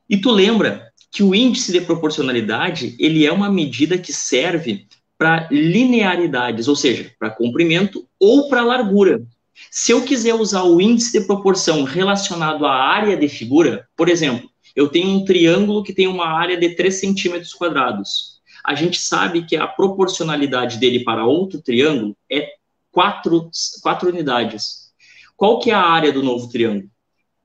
E tu lembra que o índice de proporcionalidade, ele é uma medida que serve para linearidades, ou seja, para comprimento ou para largura. Se eu quiser usar o índice de proporção relacionado à área de figura, por exemplo, eu tenho um triângulo que tem uma área de 3 centímetros quadrados. A gente sabe que a proporcionalidade dele para outro triângulo é 4 unidades. Qual que é a área do novo triângulo?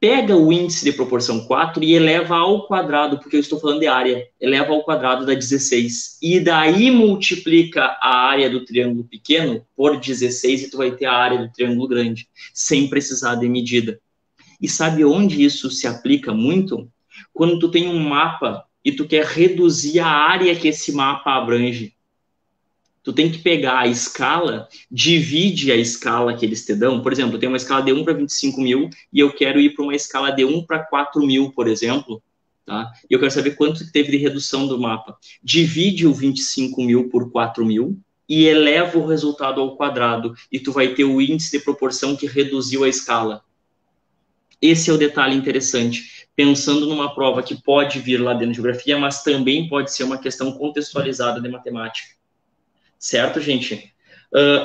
Pega o índice de proporção 4 e eleva ao quadrado, porque eu estou falando de área, eleva ao quadrado dá 16. E daí multiplica a área do triângulo pequeno por 16 e tu vai ter a área do triângulo grande, sem precisar de medida. E sabe onde isso se aplica muito? Quando tu tem um mapa e tu quer reduzir a área que esse mapa abrange. Tu tem que pegar a escala, divide a escala que eles te dão. Por exemplo, eu tenho uma escala de 1 para 25 mil e eu quero ir para uma escala de 1 para 4 mil, por exemplo. Tá? E eu quero saber quanto teve de redução do mapa. Divide o 25 mil por 4 mil e eleva o resultado ao quadrado. E tu vai ter o índice de proporção que reduziu a escala. Esse é o detalhe interessante. Pensando numa prova que pode vir lá dentro de geografia, mas também pode ser uma questão contextualizada de matemática. Certo, gente?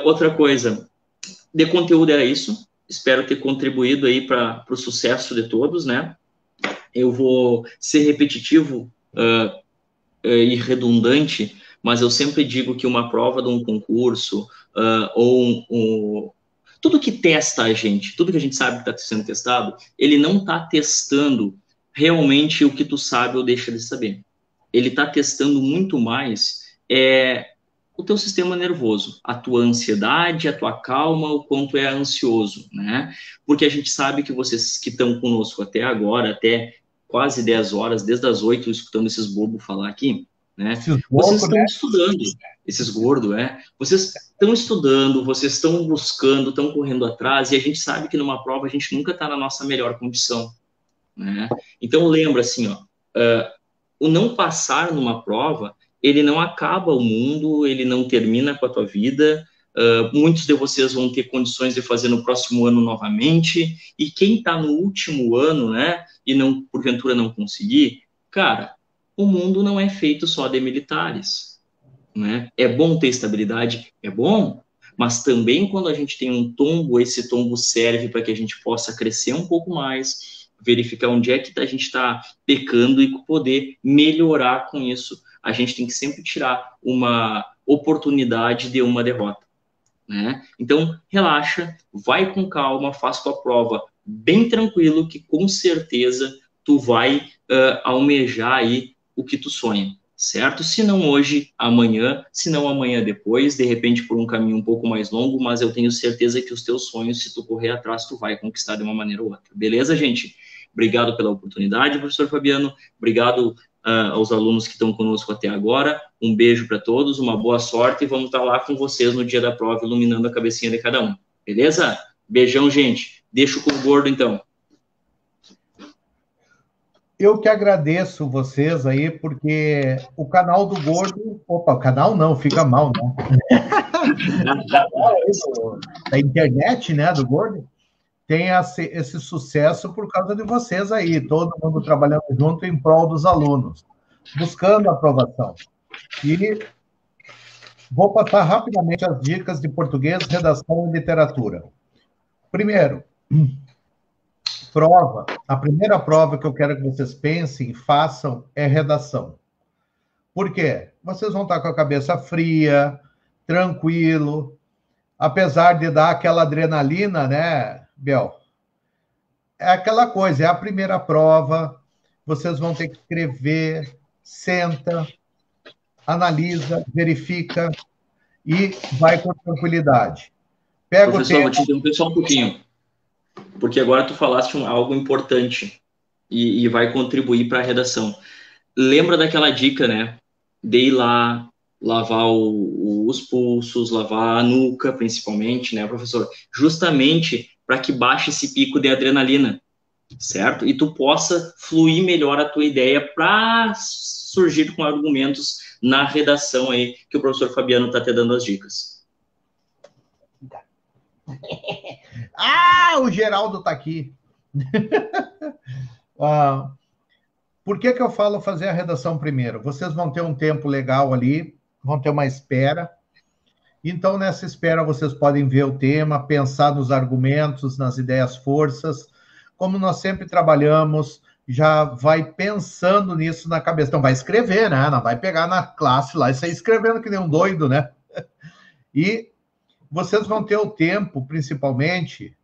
Outra coisa, de conteúdo era isso. Espero ter contribuído aí para o sucesso de todos, né? Eu vou ser repetitivo e redundante, mas eu sempre digo que uma prova de um concurso tudo que testa a gente, tudo que a gente sabe que está sendo testado, ele não está testando realmente o que tu sabe ou deixa de saber. Ele está testando muito mais o teu sistema nervoso, a tua ansiedade, a tua calma, o quanto é ansioso, né? Porque a gente sabe que vocês que estão conosco até agora, até quase 10 horas, desde as 8, escutando esses bobos falar aqui, né? Vocês estão estudando, esses gordos, vocês estão estudando, vocês estão buscando, estão correndo atrás, e a gente sabe que numa prova a gente nunca está na nossa melhor condição, né? Então lembra assim, o não passar numa prova, ele não acaba o mundo, ele não termina com a tua vida. Muitos de vocês vão ter condições de fazer no próximo ano novamente, e quem está no último ano, né, e não, porventura não conseguir, cara, o mundo não é feito só de militares, né? É bom ter estabilidade, é bom, mas também quando a gente tem um tombo, esse tombo serve para que a gente possa crescer um pouco mais, verificar onde é que a gente está pecando e poder melhorar com isso. A gente tem que sempre tirar uma oportunidade de uma derrota, né? Então, relaxa, vai com calma, faz tua prova bem tranquilo, que com certeza tu vai almejar aí o que tu sonha, certo? Se não hoje, amanhã, se não amanhã depois, de repente por um caminho um pouco mais longo, mas eu tenho certeza que os teus sonhos, se tu correr atrás, tu vai conquistar de uma maneira ou outra. Beleza, gente? Obrigado pela oportunidade, professor Fabiano. Obrigado aos alunos que estão conosco até agora. Um beijo para todos, uma boa sorte e vamos estar lá com vocês no dia da prova, iluminando a cabecinha de cada um. Beleza? Beijão, gente. Deixo com o gordo, então. Eu que agradeço vocês aí, porque o canal do Gordo... Opa, o canal não, fica mal, né? Da internet, né, do Gordo, tem esse sucesso por causa de vocês aí, todo mundo trabalhando junto em prol dos alunos, buscando a aprovação. E vou passar rapidamente as dicas de português, redação e literatura. Primeiro, prova. A primeira prova que eu quero que vocês pensem e façam é redação. Por quê? Vocês vão estar com a cabeça fria, tranquilo, apesar de dar aquela adrenalina, né, Bel? É aquela coisa, é a primeira prova, vocês vão ter que escrever, senta, analisa, verifica e vai com tranquilidade. Pega Professor, o tema... vou te interromper só um pouquinho, porque agora tu falaste algo importante e vai contribuir para a redação. Lembra daquela dica, né, de ir lá, lavar os pulsos, lavar a nuca, principalmente, né, professor? Justamente para que baixe esse pico de adrenalina, certo? E tu possa fluir melhor a tua ideia para surgir com argumentos na redação aí, que o professor Fabiano está te dando as dicas. O Geraldo está aqui. Por que eu falo fazer a redação primeiro? Vocês vão ter um tempo legal ali, vão ter uma espera. Então, nessa espera, vocês podem ver o tema, pensar nos argumentos, nas ideias forças. Como nós sempre trabalhamos, já vai pensando nisso na cabeça. Não vai escrever, né? Não vai pegar na classe lá e sair escrevendo que nem um doido, né? E vocês vão ter o tempo, principalmente,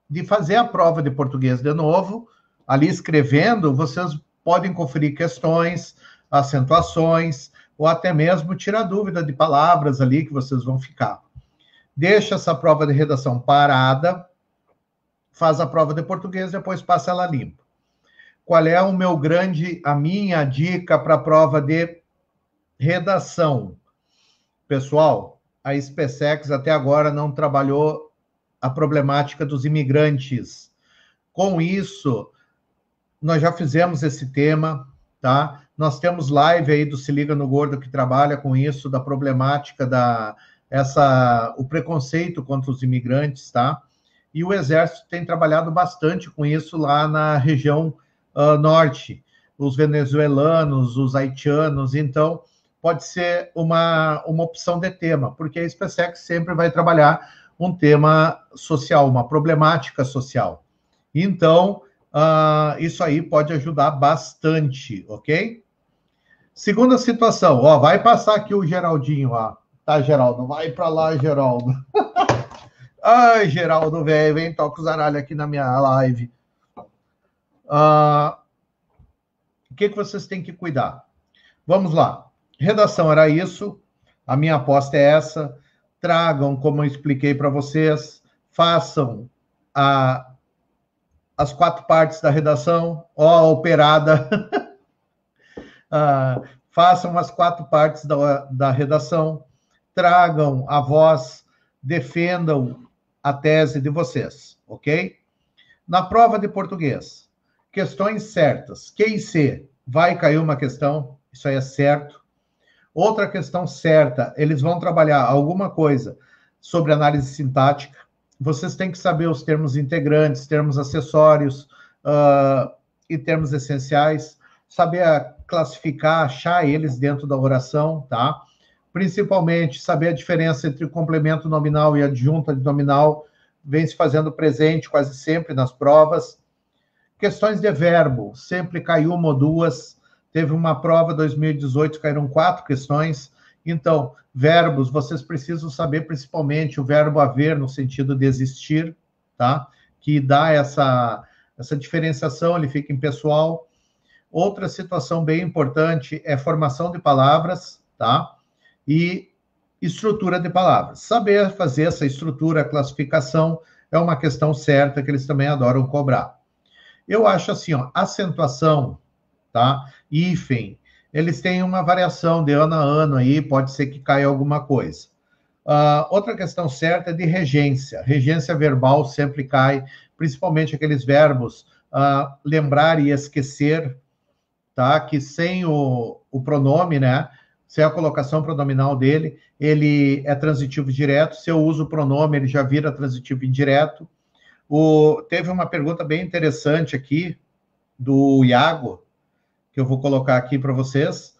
de fazer a prova de português de novo. Ali escrevendo, vocês podem conferir questões, acentuações, ou até mesmo tirar dúvida de palavras ali que vocês vão ficar. Deixa essa prova de redação parada, faz a prova de português, depois passa ela limpa. Qual é a minha dica para a prova de redação? Pessoal, a SpaceX até agora não trabalhou a problemática dos imigrantes. Com isso, nós já fizemos esse tema, tá? Nós temos live aí do Se Liga no Gordo que trabalha com isso, da problemática o preconceito contra os imigrantes, tá? E o Exército tem trabalhado bastante com isso lá na região norte, os venezuelanos, os haitianos, então pode ser uma opção de tema, porque a SpaceX sempre vai trabalhar um tema social, uma problemática social. Então, isso aí pode ajudar bastante, ok? Segunda situação, vai passar aqui o Geraldinho, tá, Geraldo? Vai para lá, Geraldo. Ai, Geraldo, velho, vem, toca os aralhos aqui na minha live. O que vocês têm que cuidar? Vamos lá. Redação era isso, a minha aposta é essa. Tragam, como eu expliquei para vocês, façam as 4 partes da redação, a operada. Façam as 4 partes da redação, tragam a voz, defendam a tese de vocês, ok? Na prova de português, questões certas. Q e C, vai cair uma questão, isso aí é certo. Outra questão certa, eles vão trabalhar alguma coisa sobre análise sintática. Vocês têm que saber os termos integrantes, termos acessórios e termos essenciais, saber classificar, achar eles dentro da oração, tá? Principalmente saber a diferença entre o complemento nominal e adjunta de nominal, vem se fazendo presente quase sempre nas provas. Questões de verbo, sempre cai uma ou duas. Teve uma prova 2018, caíram 4 questões. Então, verbos, vocês precisam saber principalmente o verbo haver no sentido de existir, tá? que dá essa diferenciação, ele fica impessoal. Outra situação bem importante é formação de palavras, tá? E estrutura de palavras. Saber fazer essa estrutura, classificação, é uma questão certa que eles também adoram cobrar. Eu acho assim, ó, acentuação, tá? Hífen, eles têm uma variação de ano a ano aí, pode ser que caia alguma coisa. Outra questão certa é de regência. Regência verbal sempre cai, principalmente aqueles verbos lembrar e esquecer, tá? Que sem o pronome, né? Sem a colocação pronominal dele, ele é transitivo direto. Se eu uso o pronome, ele já vira transitivo indireto. Teve uma pergunta bem interessante aqui, do Iago, que eu vou colocar aqui para vocês.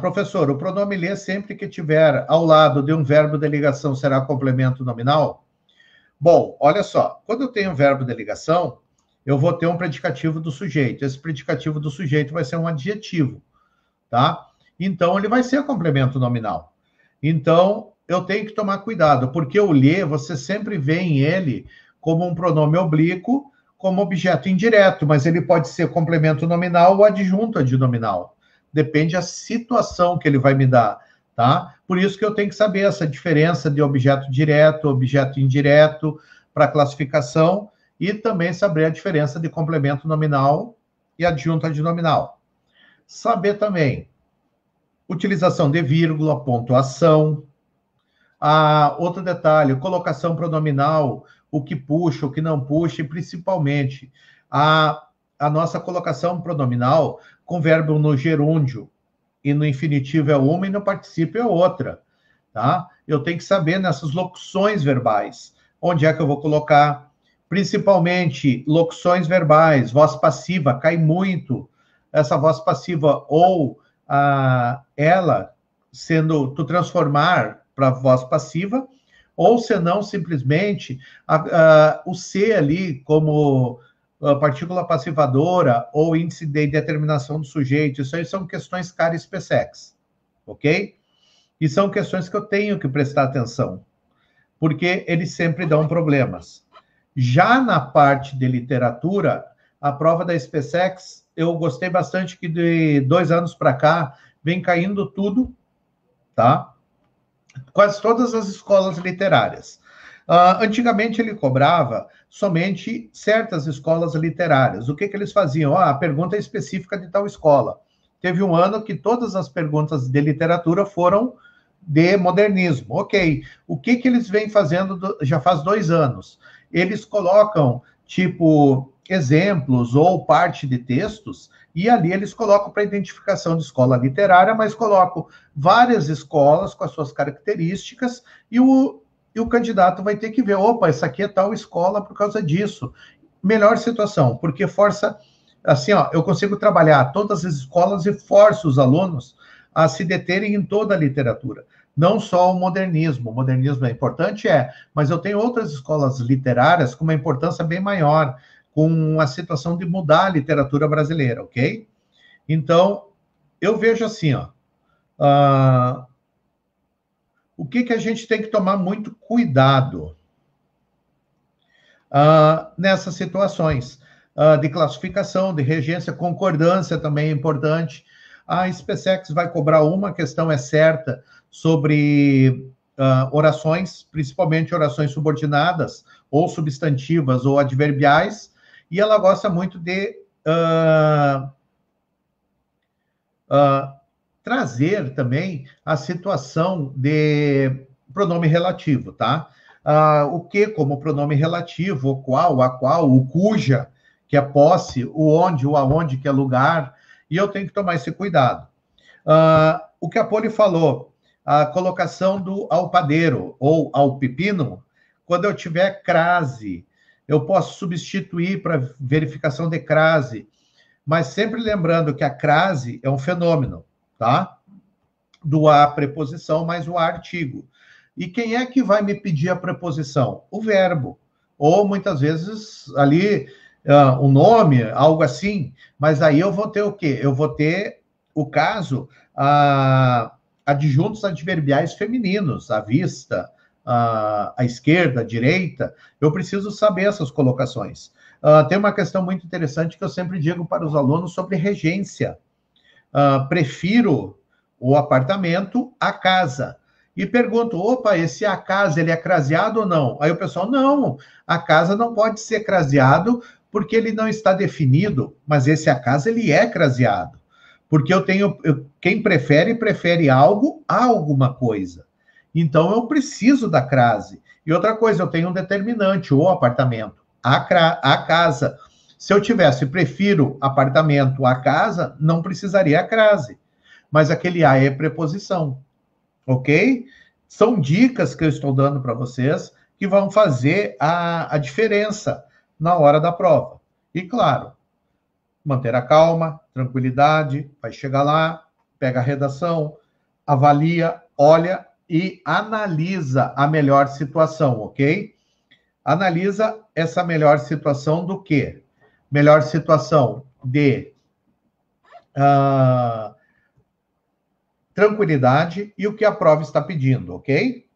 Professor, o pronome lê sempre que tiver ao lado de um verbo de ligação será complemento nominal? Bom, olha só, quando eu tenho um verbo de ligação, eu vou ter um predicativo do sujeito. Esse predicativo do sujeito vai ser um adjetivo, tá? Então, ele vai ser complemento nominal. Então, eu tenho que tomar cuidado, porque o lê, você sempre vê em ele como um pronome oblíquo, como objeto indireto, mas ele pode ser complemento nominal ou adjunto adnominal. Depende da situação que ele vai me dar, tá? Por isso que eu tenho que saber essa diferença de objeto direto, objeto indireto, para classificação, e também saber a diferença de complemento nominal e adjunto adnominal. Saber também utilização de vírgula, pontuação. Outro detalhe, colocação pronominal, o que puxa, o que não puxa, e principalmente a nossa colocação pronominal com verbo no gerúndio e no infinitivo é uma e no particípio é outra, tá? Eu tenho que saber nessas locuções verbais, onde é que eu vou colocar, principalmente locuções verbais, voz passiva, cai muito essa voz passiva, ou ela sendo, tu transformar para voz passiva, ou senão simplesmente o C ali como partícula passivadora ou índice de determinação do sujeito. Isso aí são questões caris-pessex, ok? E são questões que eu tenho que prestar atenção, porque eles sempre dão problemas. Já na parte de literatura, a prova da SPSEX, eu gostei bastante que de 2 anos para cá, vem caindo tudo, tá? Quase todas as escolas literárias. Antigamente ele cobrava somente certas escolas literárias. O que eles faziam? A pergunta é específica de tal escola. Teve um ano que todas as perguntas de literatura foram de modernismo. Ok. O que eles vêm fazendo já faz 2 anos? Eles colocam, tipo, exemplos ou parte de textos, e ali eles colocam para identificação de escola literária, mas colocam várias escolas com as suas características, e o candidato vai ter que ver, opa, essa aqui é tal escola por causa disso. Melhor situação, porque força, assim, ó, eu consigo trabalhar todas as escolas e forço os alunos a se deterem em toda a literatura. Não só o modernismo. O modernismo é importante, mas eu tenho outras escolas literárias com uma importância bem maior, com a situação de mudar a literatura brasileira, ok? Então, eu vejo assim, ó, o que a gente tem que tomar muito cuidado nessas situações de classificação, de regência, concordância também é importante. A SPSEX vai cobrar uma questão, é certa, sobre orações, principalmente orações subordinadas, ou substantivas, ou adverbiais, e ela gosta muito de trazer também a situação de pronome relativo, tá? O que como pronome relativo, o qual, a qual, o cuja, que é posse, o onde, o aonde, que é lugar, e eu tenho que tomar esse cuidado. O que a Poli falou, a colocação do alpadeiro ou ao pepino, quando eu tiver crase, eu posso substituir para verificação de crase, mas sempre lembrando que a crase é um fenômeno, tá? Do a preposição mais o a artigo. E quem é que vai me pedir a preposição? O verbo. Ou, muitas vezes, ali, o nome, algo assim. Mas aí eu vou ter o quê? Eu vou ter o caso, adjuntos adverbiais femininos, à vista, à esquerda, à direita, eu preciso saber essas colocações. Tem uma questão muito interessante que eu sempre digo para os alunos sobre regência. Prefiro o apartamento à casa. E pergunto, opa, esse a casa, ele é craseado ou não? Aí o pessoal, não, a casa não pode ser craseado porque ele não está definido, mas esse a casa, ele é craseado. Porque quem prefere algo a alguma coisa. Então, eu preciso da crase. E outra coisa, eu tenho um determinante, o apartamento, a casa. Se eu tivesse prefiro apartamento à casa, não precisaria a crase. Mas aquele a é preposição. Ok? São dicas que eu estou dando para vocês que vão fazer a diferença na hora da prova. E, claro, manter a calma, tranquilidade, vai chegar lá, pega a redação, avalia, olha e analisa a melhor situação, ok? Analisa essa melhor situação do quê? Melhor situação de tranquilidade e o que a prova está pedindo, ok?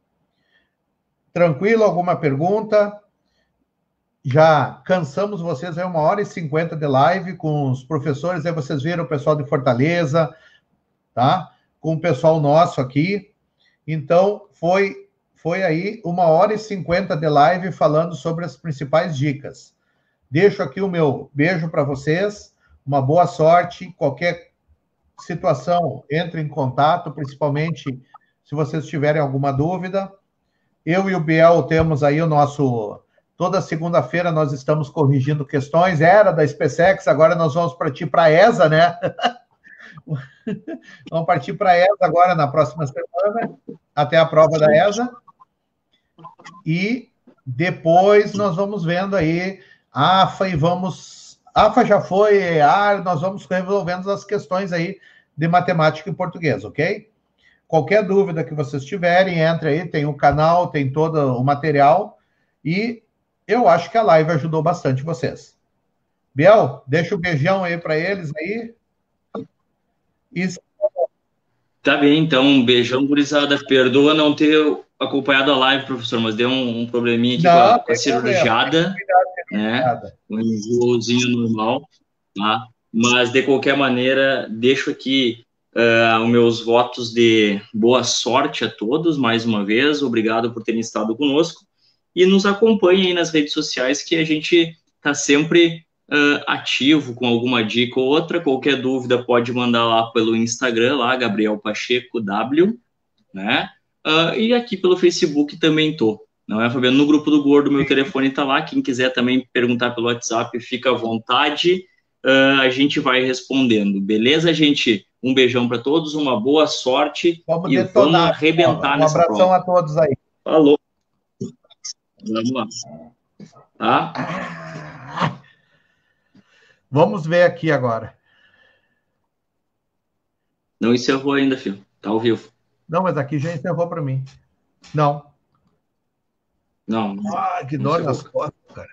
Tranquilo? Alguma pergunta? Já cansamos vocês, é 1h50 de live com os professores, aí vocês viram o pessoal de Fortaleza, tá? Com o pessoal nosso aqui. Então, foi aí 1h50 de live falando sobre as principais dicas. Deixo aqui o meu beijo para vocês, uma boa sorte, qualquer situação, entre em contato, principalmente se vocês tiverem alguma dúvida. Eu e o Biel temos aí o nosso... Toda segunda-feira nós estamos corrigindo questões. Era da SpaceX, agora nós vamos partir para a ESA, né? Vamos partir para a ESA agora, na próxima semana, até a prova da ESA. E depois nós vamos vendo aí AFA e vamos... AFA já foi, nós vamos resolvendo as questões aí de matemática em português, ok? Qualquer dúvida que vocês tiverem, entre aí, tem o canal, tem todo o material, e eu acho que a live ajudou bastante vocês. Biel, deixa o beijão aí para eles aí. Tá bem, então, um beijão, gurizada. Perdoa não ter acompanhado a live, professor, mas deu um probleminha aqui com a cirurgiada, né? Um enjoozinho normal, tá? Mas, de qualquer maneira, deixo aqui os meus votos de boa sorte a todos, mais uma vez. Obrigado por terem estado conosco. E nos acompanhem aí nas redes sociais, que a gente está sempre ativo com alguma dica ou outra. Qualquer dúvida pode mandar lá pelo Instagram, lá, Gabriel Pacheco W, né? E aqui pelo Facebook também tô. Não é, Fabiano? No grupo do Gordo, meu telefone está lá. Quem quiser também perguntar pelo WhatsApp, fica à vontade. A gente vai respondendo. Beleza, gente? Um beijão para todos, uma boa sorte. Vamos arrebentar nessa prova. Um abração a todos aí. Falou. Vamos lá. Tá? Vamos ver aqui agora. Não encerrou ainda, filho. Tá ao vivo. Não, mas aqui já encerrou para mim. Não. Não. Que dor nas costas, cara.